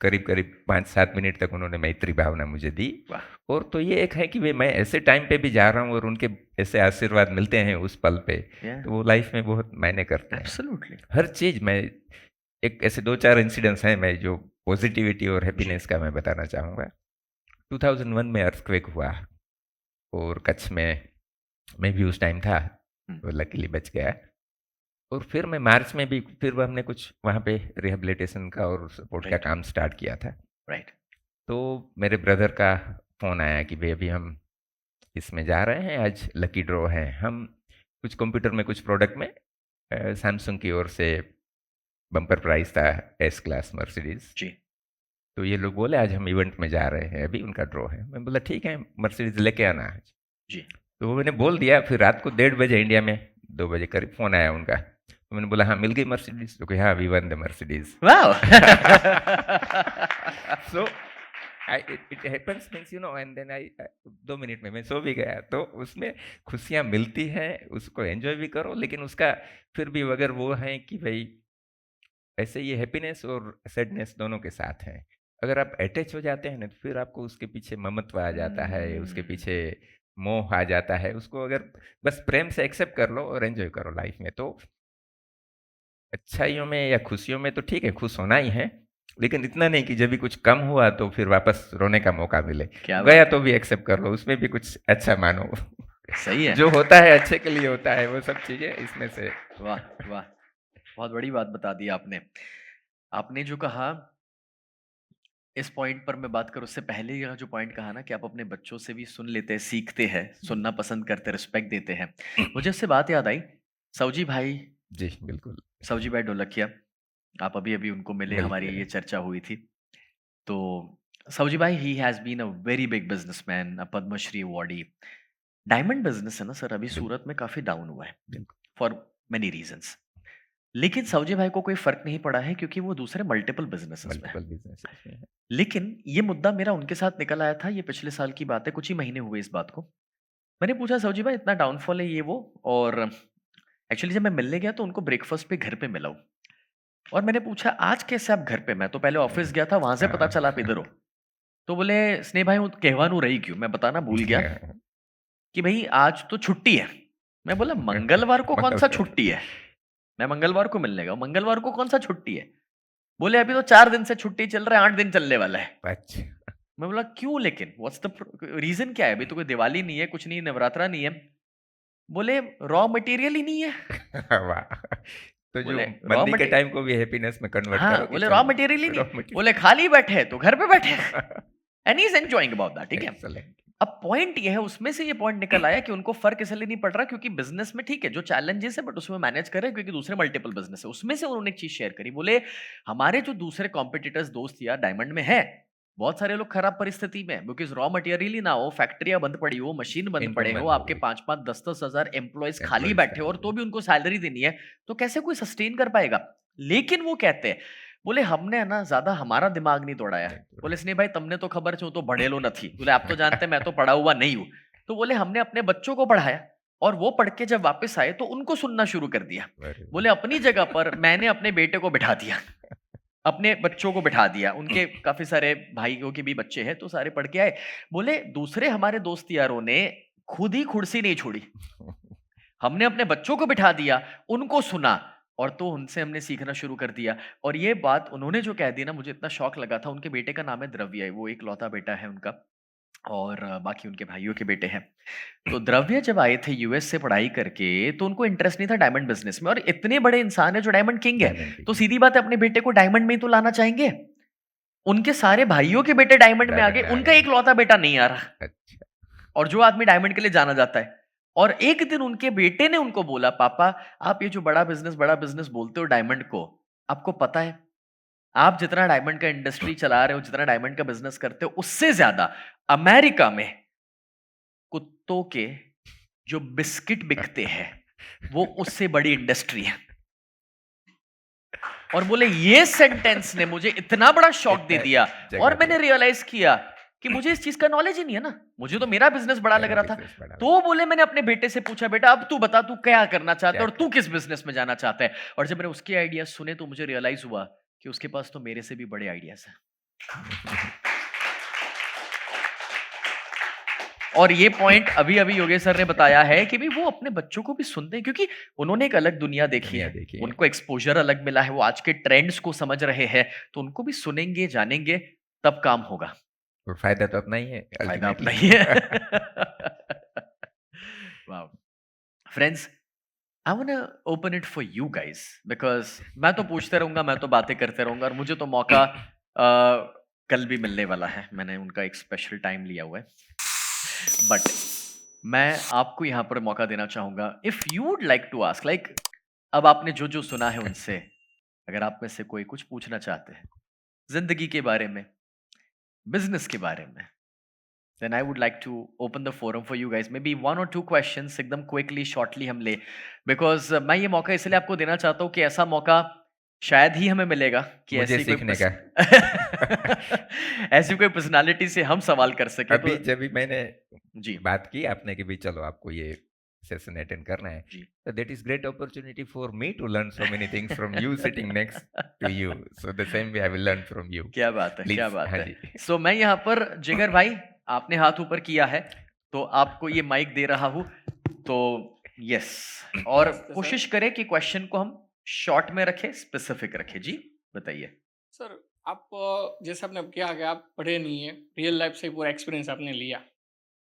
करीब करीब 5-7 मिनट तक उन्होंने मैत्री भावना मुझे दी। वाह और तो ये एक है कि मैं ऐसे टाइम पे भी जा रहा हूँ और उनके ऐसे आशीर्वाद मिलते हैं उस पल पे, तो वो लाइफ में बहुत मायने करते हैं। एब्सोल्युटली हर चीज़ में एक ऐसे 2-4 इंसिडेंट्स हैं मैं जो पॉजिटिविटी और हैप्पीनेस का मैं बताना चाहूँगा। 2001 में अर्थक्वेक हुआ, और कच्छ में मैं भी उस टाइम था, तो लकीली बच गया। और फिर मैं मार्च में भी फिर हमने कुछ वहाँ पे रिहेबिलिटेशन का और सपोर्ट का राइट काम स्टार्ट किया था। राइट तो मेरे ब्रदर का फ़ोन आया कि भाई अभी हम इसमें जा रहे हैं, आज लकी ड्रॉ है। हम कुछ कंप्यूटर में कुछ प्रोडक्ट में सैमसंग की ओर से बम्पर प्राइस था, एस क्लास मर्सिडीज़। जी तो ये लोग बोले आज हम इवेंट में जा रहे हैं, अभी उनका ड्रॉ है। मैं बोला ठीक है, मर्सिडीज़ लेके आना आज। जी तो वो मैंने बोल दिया। फिर रात को 1:30 बजे इंडिया में 2 बजे करीब फ़ोन आया उनका। तो मैंने बोला हाँ मिल गई मर्सिडीज़? तो कहा हाँ we won the Mercedes. Wow so it happens means and then I 2 minute में मैं सो भी गया। तो उसमें खुशियाँ मिलती हैं, उसको एंजॉय भी करो, लेकिन उसका फिर भी अगर वो है कि भाई ऐसे ये हैप्पीनेस और सैडनेस दोनों के साथ हैं। अगर आप अटैच हो जाते हैं ना, तो फिर आपको उसके पीछे ममत्व आ जाता है, उसके पीछे मोह आ जाता है। उसको अगर बस प्रेम से एक्सेप्ट कर लो और एंजॉय करो लाइफ में, तो अच्छाइयों में या खुशियों में तो ठीक है, खुश होना ही है, लेकिन इतना नहीं कि जब भी कुछ कम हुआ तो फिर वापस रोने का मौका मिले। क्या गया बात तो भी एक्सेप्ट कर लो, उसमें भी कुछ अच्छा मानो। सही है जो होता है अच्छे के लिए होता है, वो सब चीज़ें इसमें से। वाह वाह बहुत बड़ी बात बता दी आपने। आपने जो कहा इस पॉइंट पर मैं बात करूँ उससे पहले यह जो पॉइंट कहा ना कि आप अपने बच्चों से भी सुन लेते हैं, सीखते हैं, सुनना पसंद करते, रिस्पेक्ट देते हैं। मुझे उससे बात याद आई, सऊजी भाई, जी, बिल्कुल। सऊजी भाई ढोलकिया, आप अभी अभी उनको मिले, हमारी मिलके ये चर्चा हुई थी। तो सऊजी भाई he has been a very big businessman, a Padma Shri awardee. Diamond business है ना सर, अभी बिल सूरत में काफी डाउन हुआ है बिल्कुल, फॉर मेनी रीजंस। लेकिन सऊजी भाई को कोई फर्क नहीं पड़ा है क्योंकि वो दूसरे मल्टीपल बिजनेसेस में है। मल्टीपल बिज़नेसेस में है। लेकिन ये मुद्दा मेरा उनके साथ निकल आया था, ये पिछले साल की बात है, कुछ ही महीने हुए इस बात को। मैंने पूछा सऊजी भाई इतना डाउनफॉल है ये वो, और एक्चुअली जब मैं मिलने गया तो उनको ब्रेकफास्ट पे घर पे मिला हूँ। और मैंने पूछा आज कैसे आप घर पे? मैं तो पहले ऑफिस गया था, वहां से पता चला आप इधर हो। तो बोले स्नेह भाई हूँ कहवानू रही क्यों, मैं बताना भूल गया कि भाई आज तो छुट्टी है। मैं बोला मंगलवार को कौन सा छुट्टी है? मैं मंगलवार को मिलने गया, मंगलवार को कौन सा छुट्टी है? बोले अभी तो 4 दिन से छुट्टी चल रहा है, 8 दिन चलने वाला है। अच्छा। मैं बोला क्यों, लेकिन व्हाट्स द रीजन, क्या है? अभी तो कोई दिवाली नहीं है, कुछ नहीं, नवरात्रा नहीं है। बोले रॉ मटेरियल ही नहीं है। वाह! तो जो बोले रॉ मंदी के मटे टाइम को भी हैप्पीनेस में कन्वर्ट हाँ, करो कि बोले रॉ चलो मटेरियल ही नहीं। Raw material. बोले खाली बैठे हैं तो घर पे बैठे हैं। And he is enjoying about that, ठीक है। एक्सीलेंट। अब पॉइंट ये है, उसमें से ये पॉइंट निकल आया कि उनको फर्क इसलिए नहीं पड़ रहा क्योंकि बिजनेस में ठीक है जो चैलेंजेस है, बट उसमें मैनेज कर रहे हैं क्योंकि दूसरे मल्टीपल बिजनेस है। उसमें से उन्होंने एक चीज शेयर करी, बोले हमारे जो दूसरे कॉम्पिटिटर्स दोस्त यार डायमंड में है, बहुत सारे लोग खराब परिस्थिति में, बिकॉज रॉ मटेरियल ही ना हो, फैक्ट्रियां बंद पड़ी हो, मशीन बंद इनकम पड़े हो, बंद हो आपके गई, 5-5 10-10 हजार एम्प्लॉयज खाली एम्प्लॉइज बैठे हो और खाली तो है। भी उनको सैलरी देनी है, तो कैसे कोई सस्टेन कर पाएगा? लेकिन वो कहते हैं, बोले हमने है ना ज्यादा हमारा दिमाग नहीं तोड़ाया। नहीं तो बोले स्नेह भाई तुमने तो खबर छो तो बढ़ेलो न थी। बोले आप तो जानते मैं तो पढ़ा हुआ नहीं हूँ। तो बोले हमने अपने बच्चों को पढ़ाया और वो पढ़ के जब वापस आए तो उनको सुनना शुरू कर दिया। वेरी बोले अपनी जगह पर मैंने अपने बेटे को बिठा दिया। अपने बच्चों को बिठा दिया, उनके काफी सारे भाइयों के भी बच्चे हैं, तो सारे पढ़ के आए। बोले दूसरे हमारे दोस्त यारों ने खुद ही कुर्सी नहीं छोड़ी, हमने अपने बच्चों को बिठा दिया, उनको सुना, और तो उनसे हमने सीखना शुरू कर दिया। और ये बात उन्होंने जो कह दी ना, मुझे इतना शौक लगा था। उनके बेटे का नाम है द्रव्य, वो एक लौता बेटा है उनका, और बाकी उनके भाइयों के बेटे हैं। तो द्रव्य जब आए थे यूएस से पढ़ाई करके, तो उनको इंटरेस्ट नहीं था डायमंड बिजनेस में, और इतने बड़े इंसान है जो डायमंड किंग है, डायमंड तो की सीधी बात है अपने बेटे को डायमंड में ही तो लाना चाहेंगे। उनके सारे भाइयों के बेटे डायमंड में आ डायमंड गए, में आ उनका गए। एक लौता बेटा नहीं आ रहा। अच्छा। और जो आदमी डायमंड के लिए जाना जाता है, और एक दिन उनके बेटे ने उनको बोला, पापा आप ये जो बड़ा बिजनेस बोलते हो डायमंड को, आपको पता है आप जितना डायमंड का इंडस्ट्री चला रहे हो, जितना डायमंड का बिजनेस करते हो, उससे ज्यादा अमेरिका में कुत्तों के जो बिस्किट बिकते हैं, वो उससे बड़ी इंडस्ट्री है। और बोले ये सेंटेंस ने मुझे इतना बड़ा शॉक दे इतना दिया, जगह और मैंने दिया। रियलाइज किया कि मुझे इस चीज का नॉलेज ही नहीं है ना, मुझे तो मेरा बिजनेस बड़ा लग मेरा रहा था। बिजनेस बड़ा तो बोले मैंने अपने बेटे से पूछा, बेटा अब तू बता तू क्या करना चाहता है क्या और तू किस बिजनेस में जाना चाहता है। और जब मैंने उसके आइडियाज सुने, तो मुझे रियलाइज हुआ कि उसके पास तो मेरे से भी बड़े आइडियाज हैं। और ये पॉइंट अभी अभी योगेश सर ने बताया है कि भी वो अपने बच्चों को भी सुनते हैं, क्योंकि उन्होंने एक अलग दुनिया देखी दुनिया है, देखी है। उनको एक्सपोजर अलग मिला है, वो आज के ट्रेंड्स को समझ रहे हैं, तो उनको भी सुनेंगे जानेंगे, तब काम होगा। और फायदा तो अपना ही है फायदा अपना अल्टीमेटली। ही है। Wow friends, I want to open it for you guys, because मैं तो पूछते रहूंगा, मैं तो बातें करते रहूंगा, और मुझे तो मौका कल भी मिलने वाला है, मैंने उनका एक स्पेशल टाइम लिया हुआ है। बट मैं आपको यहाँ पर मौका देना चाहूंगा, if you would like to ask, like अब आपने जो जो सुना है उनसे, अगर आप में से कोई कुछ पूछना चाहते हैं जिंदगी के बारे में, बिजनेस के बारे में, then I would like to open the forum for you guys. Maybe one or two questions एकदम quickly, shortly हम ले, because मैं ये मौका इसलिए आपको देना चाहता हूँ कि ऐसा मौका शायद ही हमें मिलेगा कि मुझे ऐसी कोई सीखने का। ऐसी कोई पर्सनालिटी से हम सवाल कर सके। अभी तो जब भी मैंने जी बात की आपने कि भी चलो आपको ये सेशन अटेंड करना है, जी तो that is great opportunity for me to learn so many things from you sitting next to you, so the same way I will learn from you. क्या बात है, प्लीज। क्या बात हाँ है। जी। सो मैं यहाँ पर जिगर भाई, आपने हाथ ऊपर किया है तो आपको ये माइक दे रहा हूँ, तो यस, और नमस्ते सर। कोशिश करें कि क्वेश्चन को हम शॉर्ट में रखें, स्पेसिफिक रखें। जी बताइए। सर आप जैसे आपने किया कि आप पढ़े नहीं है, रियल लाइफ से पूरा एक्सपीरियंस आपने लिया,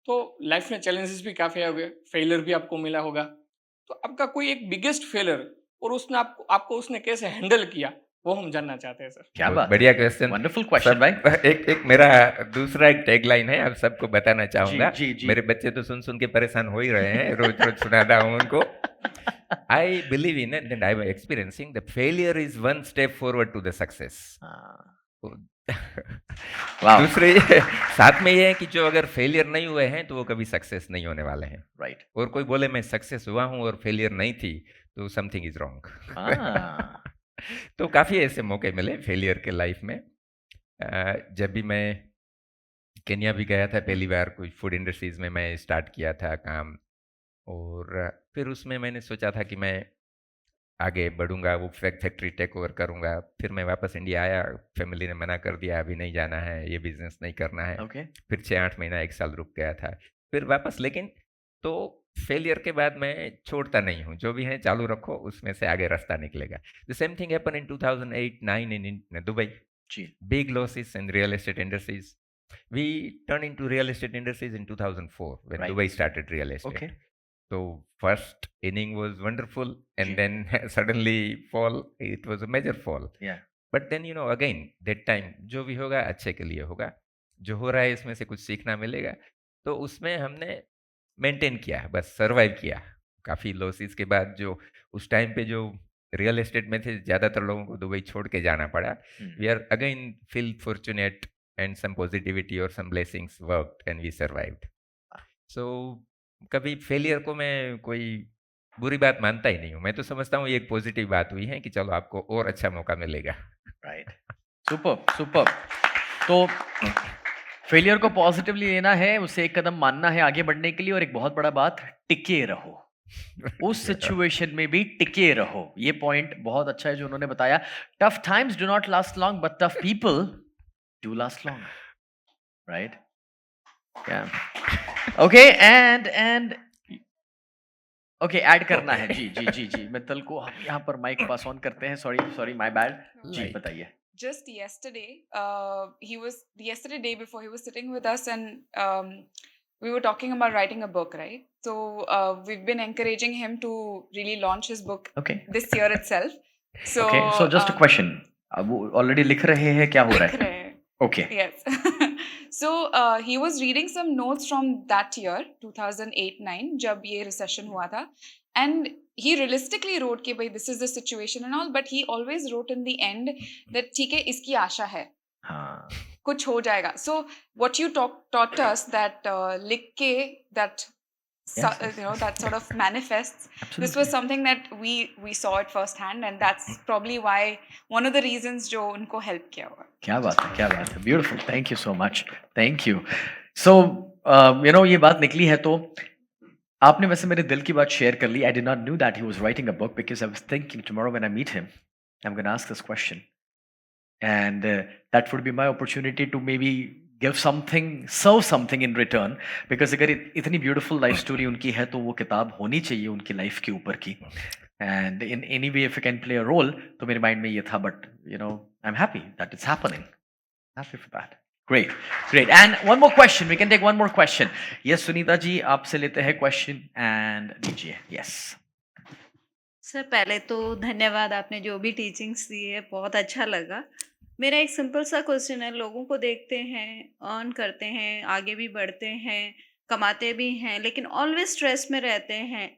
तो लाइफ में चैलेंजेस भी काफ़ी आ गए, फेलियर भी आपको मिला होगा, तो आपका कोई एक बिगेस्ट फेलियर और उसने आपको उसने कैसे हैंडल किया, वो हम जानना चाहते हैं सर। क्या बहुत बात बढ़िया क्वेश्चन। वंडरफुल क्वेश्चन भाई। एक मेरा दूसरा एक टैगलाइन है, आप सबको बताना चाहूंगा। जी जी मेरे बच्चे तो सुन सुन के परेशान हो ही रहे हैं, रोज रोज सुनाता हूँ उनको। I believe in it and I'm experiencing the failure is one step forward to the success. वाह दूसरे साथ में ये है कि जो अगर फेलियर नहीं हुए हैं तो वो कभी सक्सेस नहीं होने वाले हैं। राइट। और कोई बोले मैं सक्सेस हुआ हूँ और फेलियर नहीं थी, तो समथिंग इज रॉन्ग। तो काफ़ी ऐसे मौके मिले फेलियर के लाइफ में। जब भी मैं केन्या भी गया था पहली बार, कोई फूड इंडस्ट्रीज में मैं स्टार्ट किया था काम, और फिर उसमें मैंने सोचा था कि मैं आगे बढ़ूंगा, वो फैक्ट्री टेक ओवर करूंगा। फिर मैं वापस इंडिया आया, फैमिली ने मना कर दिया, अभी नहीं जाना है, ये बिजनेस नहीं करना है। ओके। फिर 6-8 महीना 1 साल रुक गया था, फिर वापस। लेकिन तो फेलियर के बाद मैं छोड़ता नहीं हूँ, जो भी है चालू रखो, उसमें से आगे रास्ता निकलेगा। The same thing happen in 2008-9 in Dubai. जी। Big losses in real estate industries. We turned into real estate industries in 2004 when Right. Dubai started real estate. Okay. So first inning was wonderful, and Ji. then suddenly fall. It was a major fall. Yeah. But then again that time जो भी होगा अच्छे के लिए होगा, जो हो रहा है इसमें से कुछ सीखना मिलेगा। तो उसमें हमने मेंटेन किया, बस सरवाइव किया। काफ़ी लॉसेस के बाद जो उस टाइम पे जो रियल एस्टेट में थे, ज़्यादातर लोगों को दुबई छोड़ के जाना पड़ा। We are again feel fortunate and some positivity और some blessings worked and we survived. So कभी फेलियर को मैं कोई बुरी बात मानता ही नहीं हूँ, मैं तो समझता हूँ ये एक पॉजिटिव बात हुई है कि चलो आपको और अच्छा मौका मिलेगा। राइट। Super super. तो फेलियर को पॉजिटिवली लेना है, उसे एक कदम मानना है आगे बढ़ने के लिए, और एक बहुत बड़ा बात, टिके रहो। उस सिचुएशन में भी टिके रहो। ये पॉइंट बहुत अच्छा है जो उन्होंने बताया। Tough times do not last long but tough people do last long, right? Okay, and okay, add करना है। जी मित्तल को हम यहाँ पर माइक पास ऑन करते हैं। Sorry my bad. जी Right. बताइए। Just yesterday, yesterday day before he was sitting with us, and we were talking about writing a book, right? So we've been encouraging him to really launch his book okay this year itself. So okay, so just a question, अब वो already लिख रहे हैं, क्या हो रहा लिख है? रहे हैं। Okay Yes. So he was reading some notes from that year 2008-9 जब ये recession हुआ था, and he realistically wrote कि भाई this is the situation and all, but he always wrote in the end that ठीक है, इसकी आशा है, हाँ कुछ हो जाएगा. So what you taught us that लिख के that Yes, you know that sort of manifests. This absolutely. was something that we saw it firsthand, and that's probably why one of the reasons जो उनको help किया होगा. क्या बात है, beautiful, thank you so much, thank you. So you know ये बात निकली है तो आपने वैसे मेरे दिल की बात शेयर कर ली। I did not knew that he was writing a book because I was thinking tomorrow when I meet him I am gonna ask this question and that would be my opportunity to maybe give something, serve something in return, because अगर इतनी beautiful life story उनकी है तो वो किताब होनी चाहिए उनकी लाइफ के ऊपर की। And in any way if you can play a role, तो मेरे माइंड में ये था, but you know I am happy that it's happening, happy for that. Great. And one more question. We can take one more question. Yes, Sunita ji, आपसे लेते हैं question and दीजिए। Yes sir पहले तो धन्यवाद, आपने जो भी टीचिंग्स दी है बहुत अच्छा लगा। मेरा एक सिंपल सा क्वेश्चन है, लोगों को देखते हैं अर्न करते हैं, आगे भी बढ़ते हैं, कमाते भी हैं, लेकिन ऑलवेज स्ट्रेस में रहते हैं।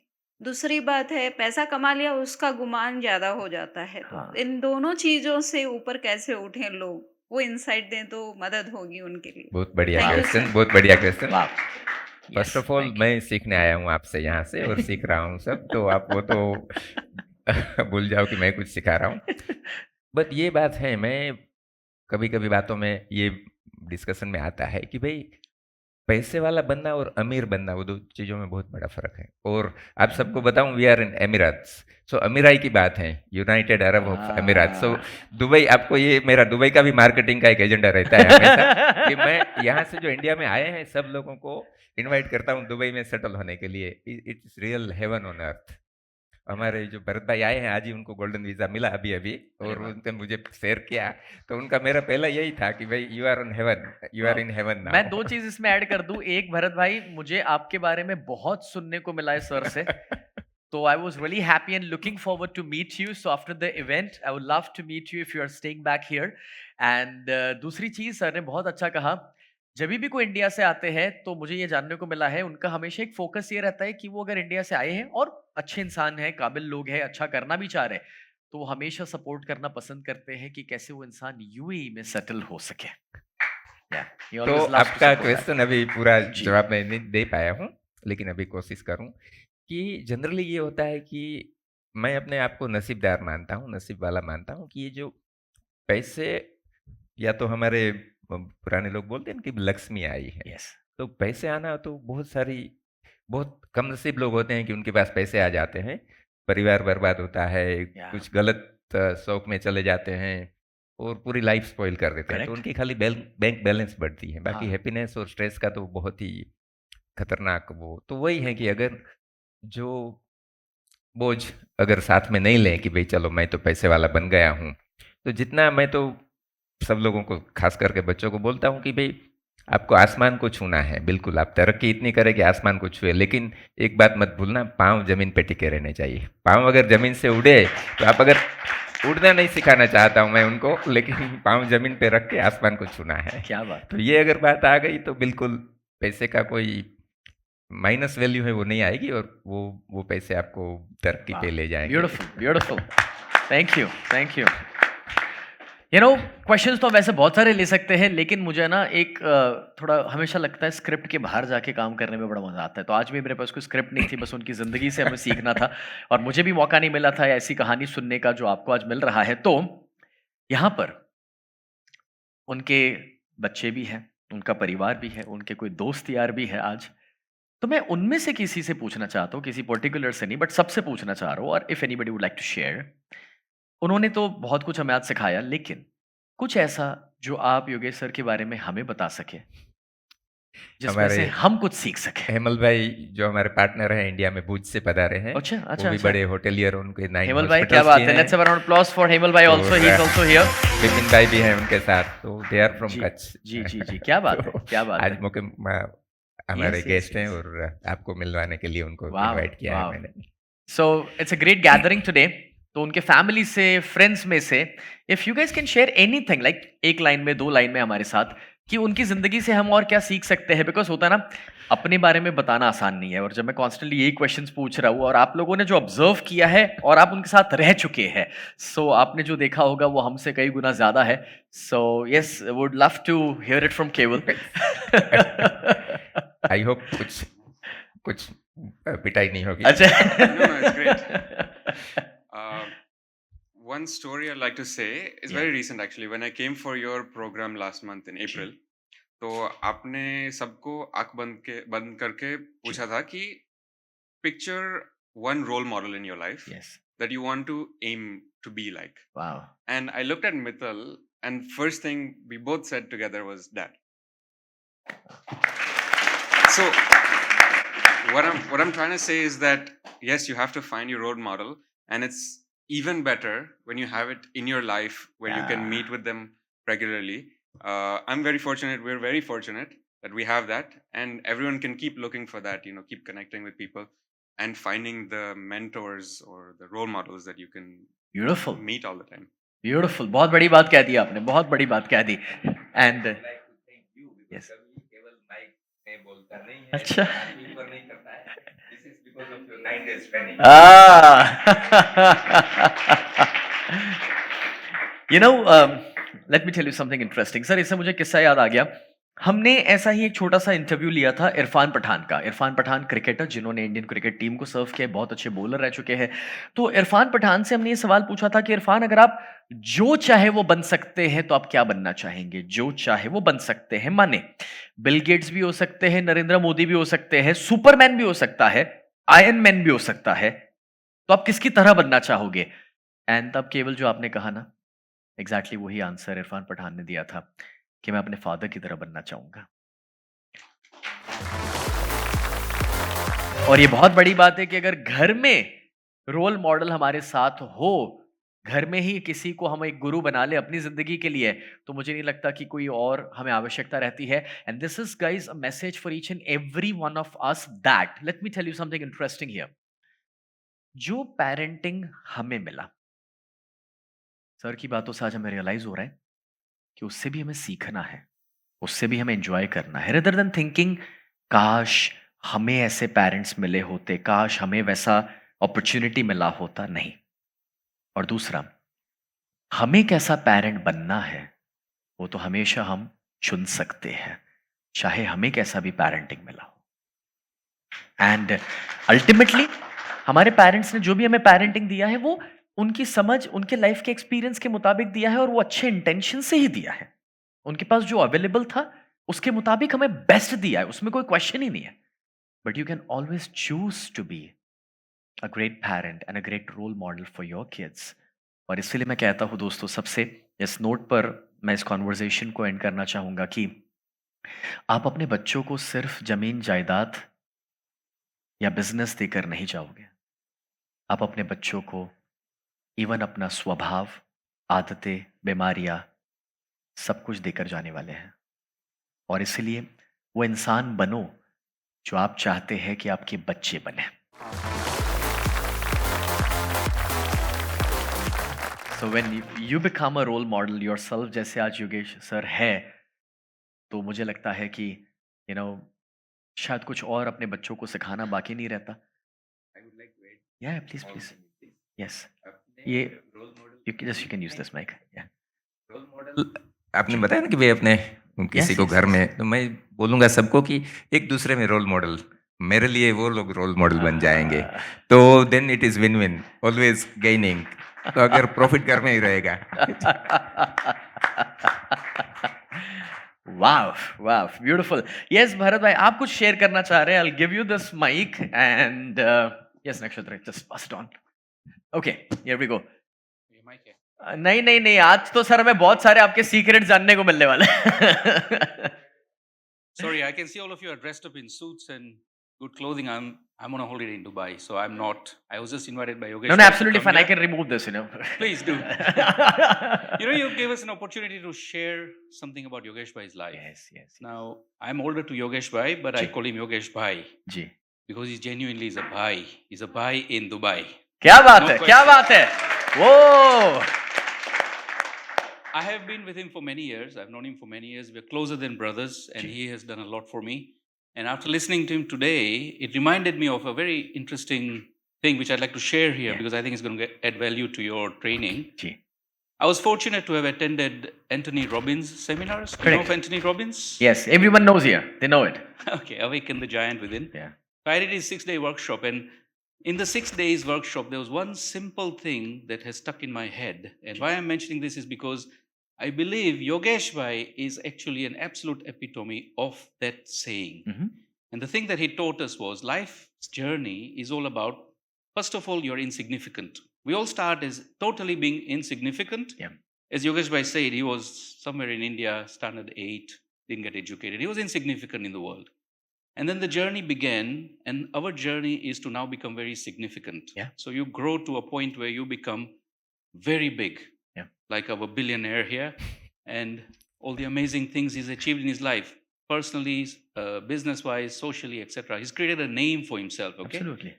दूसरी बात है पैसा कमा लिया उसका गुमान ज़्यादा हो जाता है। तो हाँ इन दोनों चीज़ों से ऊपर कैसे उठें लोग, वो इंसाइट दें तो मदद होगी उनके लिए। बहुत बढ़िया Thank you, क्वेश्चन, sir. बहुत बढ़िया क्वेश्चन। वाह, फर्स्ट ऑफ ऑल मैं सीखने आया हूँ आपसे यहाँ से और सीख रहा हूँ सब, तो आप वो तो भूल जाओ कि मैं कुछ सिखा रहा हूँ। बट ये बात है, मैं कभी कभी बातों में ये डिस्कशन में आता है कि भाई पैसे वाला बनना और अमीर बनना, वो दो चीज़ों में बहुत बड़ा फर्क है। और आप सबको बताऊं, वी आर इन एमिराट्स, सो अमीराई की बात है, यूनाइटेड अरब ऑफ अमीरात। सो दुबई, आपको ये मेरा दुबई का भी मार्केटिंग का एक एजेंडा रहता है हमेशा कि मैं यहाँ से जो इंडिया में आए हैं सब लोगों को इनवाइट करता हूँ दुबई में सेटल होने के लिए। It's real heaven on earth. हमारे जो भरत भाई आए हैं आज ही, उनको गोल्डन वीज़ा मिला अभी अभी, और उनने मुझे शेयर किया, तो उनका मेरा पहला यही था कि भाई you are on heaven, you are in heaven now. मैं दो चीज इसमें ऐड कर दूं। एक, भरत भाई, मुझे आपके बारे में बहुत सुनने को मिला है सर से, तो I was really happy and looking forward to meet you. So after the event I would love to meet you if you are staying back here. And दूसरी चीज, सर ने बहुत अच्छा कहा, जब भी कोई इंडिया से आते हैं तो मुझे ये जानने को मिला है उनका हमेशा एक फोकस ये रहता है कि वो अगर इंडिया से आए हैं और अच्छे इंसान हैं, काबिल लोग हैं, अच्छा करना भी चाह रहे हैं, तो वो हमेशा सपोर्ट करना पसंद करते हैं कि कैसे वो इंसान यूएई में सेटल हो सके। he तो always loves to आपका support that. क्वेश्चन अभी पूरा जी। जवाब मैं नहीं दे पाया हूँ, लेकिन अभी कोशिश करूँ कि जनरली ये होता है कि मैं अपने आप को नसीबदार मानता हूँ, नसीब वाला मानता हूँ कि ये जो पैसे, या तो हमारे पुराने लोग बोलते हैं कि लक्ष्मी आई है, Yes. तो पैसे आना तो बहुत कम नसीब लोग होते हैं कि उनके पास पैसे आ जाते हैं। परिवार बर्बाद होता है, Yeah. कुछ गलत शौक में चले जाते हैं और पूरी लाइफ स्पॉइल कर देते हैं, तो Correct. उनकी खाली बैंक बैलेंस बढ़ती है, बाकी हाँ। हैप्पीनेस और स्ट्रेस का तो बहुत ही खतरनाक वो तो वही है कि अगर जो बोझ अगर साथ में नहीं लें कि भाई चलो मैं तो पैसे वाला बन गया हूँ, तो जितना मैं तो सब लोगों को, खास करके बच्चों को बोलता हूँ कि भाई आपको आसमान को छूना है, बिल्कुल आप तरक्की इतनी करें कि आसमान को छुए, लेकिन एक बात मत भूलना, पाँव जमीन पे टिके रहने चाहिए। पाँव अगर जमीन से उड़े तो आप, अगर उड़ना नहीं सिखाना चाहता हूँ मैं उनको, लेकिन पाँव जमीन पे रख के आसमान को छूना है। क्या बात। तो ये अगर बात आ गई तो बिल्कुल पैसे का कोई माइनस वैल्यू है वो नहीं आएगी, और वो पैसे आपको तरक्की पे ले जाएंगे। Beautiful, thank you. You know questions तो वैसे बहुत सारे ले सकते हैं, लेकिन मुझे ना एक थोड़ा हमेशा लगता है स्क्रिप्ट के बाहर जाके काम करने में बड़ा मजा आता है। तो आज भी मेरे पास कोई स्क्रिप्ट नहीं थी, बस उनकी ज़िंदगी से हमें सीखना था, और मुझे भी मौका नहीं मिला था ऐसी कहानी सुनने का जो आपको आज मिल रहा है। तो यहाँ पर उनके बच्चे भी हैं, उनका परिवार भी है, उनके कोई दोस्त यार भी है आज, तो मैं उनमें से किसी से पूछना चाहता हूँ, किसी पर्टिकुलर से नहीं, बट सबसे पूछना चाह रहा हूँ, और if anybody would like to share, उन्होंने तो बहुत कुछ हमें आज सिखाया, लेकिन कुछ ऐसा जो आप योगेश सर के बारे में हमें बता सके, जिसमें से हमारे हम कुछ सीख सके। हेमल भाई जो हमारे पार्टनर हैं इंडिया में भुज से पधारे हैं, अच्छा वो अच्छा भी अच्छा। बड़े होटेलियर, उनके 9 हेमल भाई क्या हॉस्पिटल्स बात भी है, लेट्स हैं, have a round of applause for Hemal भाई आल्सो, ही इज और आल्सो हियर। विपिन भाई भी हैं उनके साथ, तो दे आर फ्रॉम जी कच्छ। जी जी जी, क्या बात है, तो क्या बात आज है। मौके हमारे यस यस गेस्ट हैं यस, और आपको मिलवाने के लिए उनको वाओ इनवाइट किया है वाओ। मैंने। So it's a great gathering today. तो उनके फैमिली से, फ्रेंड्स में से, if you guys can share anything, like एक लाइन में, 2 लाइन में हमारे साथ, कि उनकी जिंदगी से हम और क्या सीख सकते हैं। बिकॉज होता है ना, अपने बारे में बताना आसान नहीं है, और जब मैं कॉन्स्टेंटली यही क्वेश्चंस पूछ रहा हूँ, और आप लोगों ने जो ऑब्जर्व किया है और आप उनके साथ रह चुके हैं, सो आपने जो देखा होगा वो हमसे कई गुना ज्यादा है। So yes, would love to hear it from Keval. I hope कुछ पिटाई नहीं होगी। अच्छा। No, no, it's great. One story I'd like to say is very recent actually. When I came for your program last month in April, तो आपने सबको आंख बंद करके पूछा था कि picture one role model in your life Yes. that you want to aim to be like. Wow. And I looked at Mithal, and first thing we both said together was Dad. So what I'm trying to say is that yes, you have to find your role model, and it's even better when you have it in your life where you can meet with them regularly. I'm very fortunate, we're very fortunate that we have that, and everyone can keep looking for that, you know, keep connecting with people and finding the mentors or the role models that you can Beautiful. meet all the time. Beautiful. बहुत बड़ी बात कह दी आपने, बहुत बड़ी बात कह दी। And yes. अच्छा। You know, let me tell you something interesting. Sir, इससे मुझे किस्सा याद आ गया। हमने ऐसा ही एक छोटा सा इंटरव्यू लिया था इरफान पठान का। इरफान पठान क्रिकेटर, जिन्होंने इंडियन क्रिकेट टीम को सर्व किया, बहुत अच्छे बॉलर रह चुके हैं। तो इरफान पठान से हमने ये सवाल पूछा था कि इरफान, अगर आप जो चाहे वो बन सकते हैं तो आप क्या बनना चाहेंगे? जो चाहे वो बन सकते हैं, माने बिल गेट्स भी हो सकते हैं, नरेंद्र मोदी भी हो सकते हैं, सुपरमैन भी हो सकता है, आयरन मैन भी हो सकता है, तो आप किसकी तरह बनना चाहोगे? एंड तब केवल जो आपने कहा ना, एग्जैक्टली वही आंसर इरफान पठान ने दिया था कि मैं अपने फादर की तरह बनना चाहूंगा। और ये बहुत बड़ी बात है कि अगर घर में रोल मॉडल हमारे साथ हो, घर में ही किसी को हम एक गुरु बना ले अपनी जिंदगी के लिए, तो मुझे नहीं लगता कि कोई और हमें आवश्यकता रहती है। And this is guys a message for each and every one of us, that let me tell you something interesting here. जो पेरेंटिंग हमें मिला, सर की बातों से आज हमें रियलाइज हो रहा है कि उससे भी हमें सीखना है, उससे भी हमें एंजॉय करना है, रेदर देन थिंकिंग काश हमें ऐसे पेरेंट्स मिले होते, काश हमें वैसा अपॉर्चुनिटी मिला होता। नहीं। और दूसरा, हमें कैसा पेरेंट बनना है वो तो हमेशा हम चुन सकते हैं, चाहे हमें कैसा भी पेरेंटिंग मिला हो। एंड अल्टीमेटली हमारे पेरेंट्स ने जो भी हमें पेरेंटिंग दिया है वो उनकी समझ, उनके लाइफ के एक्सपीरियंस के मुताबिक दिया है, और वो अच्छे इंटेंशन से ही दिया है। उनके पास जो अवेलेबल था उसके मुताबिक हमें बेस्ट दिया है, उसमें कोई क्वेश्चन ही नहीं है। But you can always choose to be a great parent and a great role model for your kids. और इसलिए मैं कहता हूं दोस्तों, सबसे इस नोट पर मैं इस कॉन्वर्जेशन को एंड करना चाहूंगा कि आप अपने बच्चों को सिर्फ जमीन जायदाद या बिजनेस देकर नहीं जाओगे, आप अपने बच्चों को इवन अपना स्वभाव, आदतें, बीमारियां, सब कुछ देकर जाने वाले हैं। और इसलिए वो इंसान बनो जो आप चाहते हैं कि आपके बच्चे बने। So when you become a role model yourself, जैसे आज योगेश सर है, तो मुझे लगता है कि यू नो शायद कुछ और अपने बच्चों को सिखाना बाकी नहीं रहता। Yeah please please, yes, yeah you can use this mic. Yeah role model आपने बताया ना कि वे अपने किसी Yes, को yes, घर yes. में, तो मैं बोलूंगा सबको कि एक दूसरे में रोल मॉडल, मेरे लिए वो लोग रोल मॉडल बन जाएंगे, तो then it is win win, always gaining. तो अगर प्रॉफिट घर में ही रहेगा। वाह वाह ब्यूटीफुल. यस भरत भाई, आप कुछ शेयर करना चाह रहे हैं? I'll give you this mic and yes Nakshatra, just pass it on. Okay, here we go. ये mic है. नहीं नहीं नहीं, आज तो सर हमें बहुत सारे आपके सीक्रेट जानने को मिलने वाले हैं. Sorry, I can see all of you are dressed up in suits and good clothing. I'm on a holiday in Dubai, so I'm not. I was just invited by Yogesh. No, Bhai to absolutely come fine. I here. can remove this, you know. Please do. You gave us an opportunity to share something about Yogesh Bhai's life. Yes. Now, I'm older to Yogesh Bhai, but I Ji. call him Yogesh Bhai ji. because he genuinely is a bhai. He's a bhai in Dubai. क्या बात No है? क्या question. बात है? वो I have been with him for many years. I've known him for many years. We're closer than brothers, and Ji. he has done a lot for me. And after listening to him today, it reminded me of a very interesting thing which I'd like to share here Yeah. because I think it's going to add value to your training. जी. I was fortunate to have attended Anthony Robbins seminars. Do you know Correct. of Anthony Robbins? Yes, everyone knows here. They know it. Okay, Awaken the Giant Within. Yeah. So I did his 6-day workshop, and in the 6 days workshop, there was one simple thing that has stuck in my head. And why I'm mentioning this is because I believe Yogesh Bhai is actually an absolute epitome of that saying. Mhm. And the thing that he taught us was life's journey is all about, first of all, you're insignificant. We all start as totally being insignificant. Yeah. As Yogesh Bhai said, he was somewhere in India, standard 8, didn't get educated. He was insignificant in the world. And then the journey began, and our journey is to now become very significant. Yeah. So you grow to a point where you become very big, Yeah. like our billionaire here, and all the amazing things he's achieved in his life, personally, business-wise, socially, etc. He's created a name for himself. Okay. Absolutely.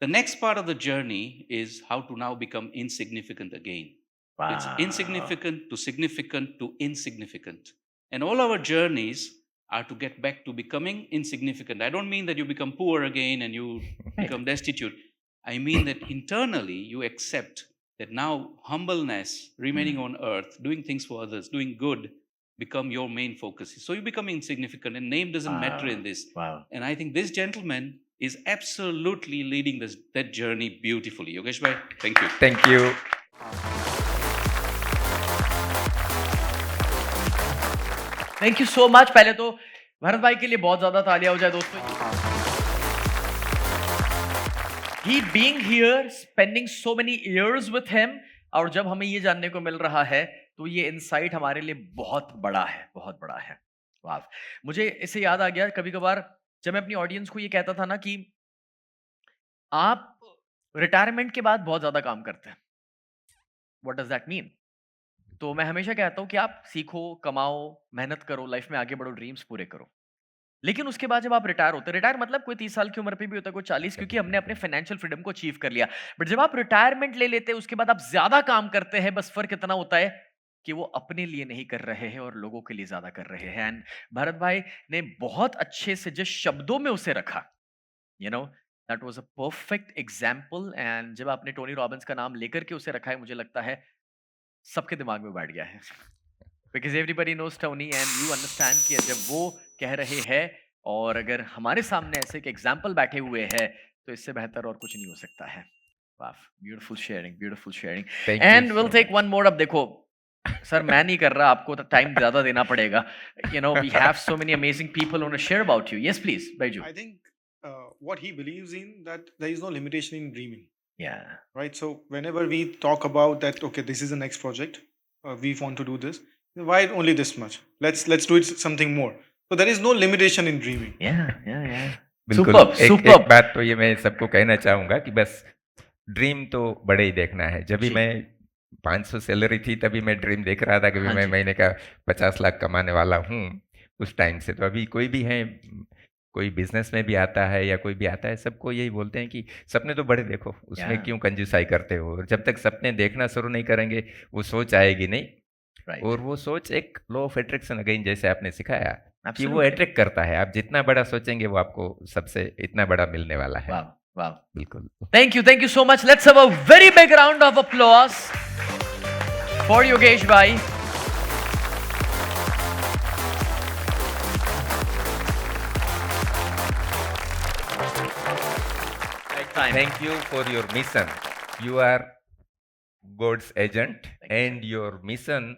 The next part of the journey is how to now become insignificant again. Wow. It's insignificant to significant to insignificant. And all our journeys are to get back to becoming insignificant. I don't mean that you become poor again and you become destitute. I mean that internally you accept that now humbleness, remaining on earth, doing things for others, doing good, become your main focus. So you become insignificant, and name doesn't matter in this. Wow. And I think this gentleman is absolutely leading that journey beautifully. Yogesh Bhai, thank you. Thank you. Thank you so much. पहले तो भरत भाई के लिए बहुत ज्यादा तालियां हो जाए दोस्तों. He being here, spending so many years with him, और जब हमें ये जानने को मिल रहा है तो ये इनसाइट हमारे लिए बहुत बड़ा है, बहुत बड़ा है. वाह. मुझे इससे याद आ गया, कभी कभार जब मैं अपनी ऑडियंस को ये कहता था ना कि आप रिटायरमेंट के बाद बहुत ज्यादा काम करते हैं. What does that mean? तो मैं हमेशा कहता हूँ कि आप सीखो, कमाओ, मेहनत करो, लाइफ में आगे बढ़ो, ड्रीम्स पूरे करो. लेकिन उसके बाद जब आप रिटायर होते हैं, रिटायर मतलब कोई 30 साल की उम्र पे भी होता है, कोई 40, क्योंकि हमने अपने फाइनेंशियल फ्रीडम को अचीव कर लिया. बट जब आप रिटायरमेंट ले लेते हैं उसके बाद आप ज्यादा काम करते हैं. बस फर्क इतना होता है कि वो अपने लिए नहीं कर रहे हैं और लोगों के लिए ज्यादा कर रहे हैं. एंड भरत भाई ने बहुत अच्छे से जिस शब्दों में उसे रखा, you know, that was a perfect example. And जब आपने टोनी रॉबिन्स का नाम लेकर के उसे रखा है, मुझे लगता है सबके दिमाग में बैठ गया है. Because everybody knows Tony and you understand कि जब वो कह रहे हैं और अगर हमारे सामने ऐसे एक एग्जाम्पल बैठे हुए हैं तो इससे बेहतर और कुछ नहीं हो सकता है. वाह, beautiful sharing, beautiful sharing. Thank you and so will take one more. अब देखो सर, मैं नहीं कर रहा, आपको तो टाइम ज्यादा देना पड़ेगा. You know, we have so many amazing people want to share about you. Yes please Baiju. I think what he believes in, that there is no limitation in dreaming, या right? So whenever we talk about that, okay, this is the next project, we want to do this. Why only this much? Let's do it something more. So there is no limitation in dreaming. या बिल्कुल. Superb, एक superb. बात तो ये मैं सबको कहना चाहूंगा कि बस ड्रीम तो बड़े ही देखना है. जब भी जी. मैं 500 सैलरी थी तभी मैं ड्रीम देख रहा था कि हाँ मैं जी. महीने का 50 लाख कमाने वाला हूँ. उस टाइम से तो अभी कोई भी है, कोई बिजनेस में भी आता है या कोई भी आता है, सबको यही बोलते हैं कि सपने तो बड़े देखो, उसमें Yeah. क्यों कंजूसाई करते हो. और जब तक सपने देखना शुरू नहीं करेंगे वो सोच आएगी नहीं. राइट. और वो सोच एक लॉ ऑफ अट्रैक्शन अगेन जैसे आपने सिखाया कि वो Absolutely. अट्रैक्ट करता है. आप जितना बड़ा सोचेंगे वो आपको सबसे इतना बड़ा मिलने वाला है. वाह वाह. बिल्कुल. Thank you so much. Let's have a very big round of applause for Yogesh Bhai. Right time. Thank you for your mission. You are God's agent, Thank you, and your mission,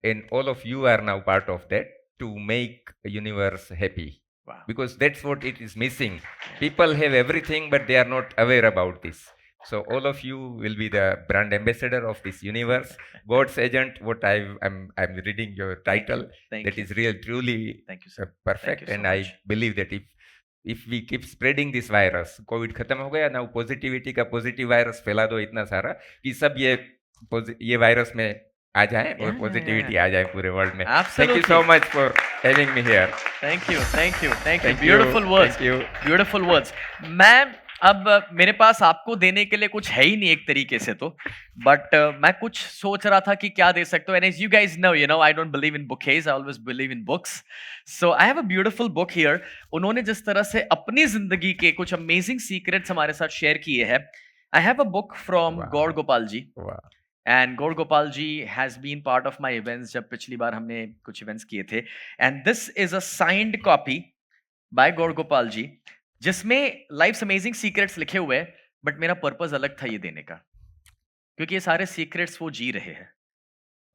and all of you are now part of that. to make a universe happy, Wow. because that's what it is missing. People have everything, but they are not aware about this. So all of you will be the brand ambassador of this universe, God's agent. What I'm reading your title. Thank That you. is real, truly Thank you, sir. perfect. Thank you so And I much. believe that if we keep spreading this virus, Covid खत्म हो गया ना, वो positivity का positive virus फैला दो इतना सारा कि सब ये वायरस में आ जाए और Yeah, पॉजिटिविटी yeah. आ जाए पूरे वर्ल्ड में. Absolutely. Thank you so much for having me here. Thank you. Thank you. Thank you. Thank you. Beautiful words. Thank you. Beautiful words. मैं अब मेरे पास आपको देने के लिए कुछ है ही नहीं एक तरीके से तो, बट मैं कुछ सोच रहा था कि क्या दे सकते हो. And as you guys know, you know, I don't believe in bouquets, I always believe in books. So I have a beautiful book here. उन्होंने जिस तरह से अपनी जिंदगी के कुछ अमेजिंग सीक्रेट्स हमारे साथ शेयर किए हैं. I have a book from Wow. Gaur Gopal ji. Wow. And Gaur Gopal ji has been part of my events जब पिछली बार हमने कुछ इवेंट्स किए थे. And this is a signed copy by Gaur Gopal ji, जिसमें लाइफ्स अमेजिंग सीक्रेट्स लिखे हुए हैं. बट मेरा पर्पस अलग था ये देने का, क्योंकि ये सारे सीक्रेट्स वो जी रहे हैं.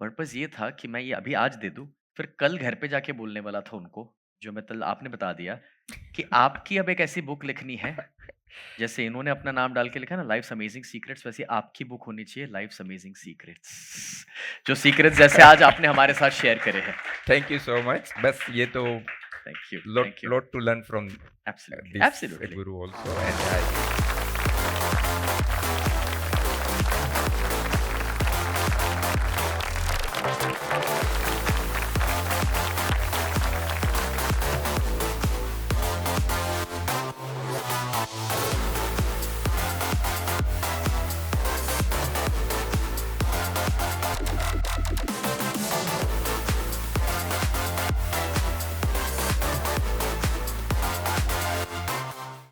पर्पस ये था कि मैं ये अभी आज दे दूं, फिर कल घर पे जाके बोलने वाला था उनको, जो मतलब आपने बता दिया कि आपकी अब एक ऐसी बुक लिखनी है, जैसे इन्होंने अपना नाम डाल के लिखा ना, लाइफ्स अमेजिंग सीक्रेट्स, वैसे आपकी बुक होनी चाहिए, लाइफ्स अमेजिंग सीक्रेट्स. जो सीक्रेट्स जैसे आज आपने हमारे साथ शेयर करे हैं. Thank you so much. बस ये तो thank you. lot to learn from Absolutely. this Absolutely. guru also. And I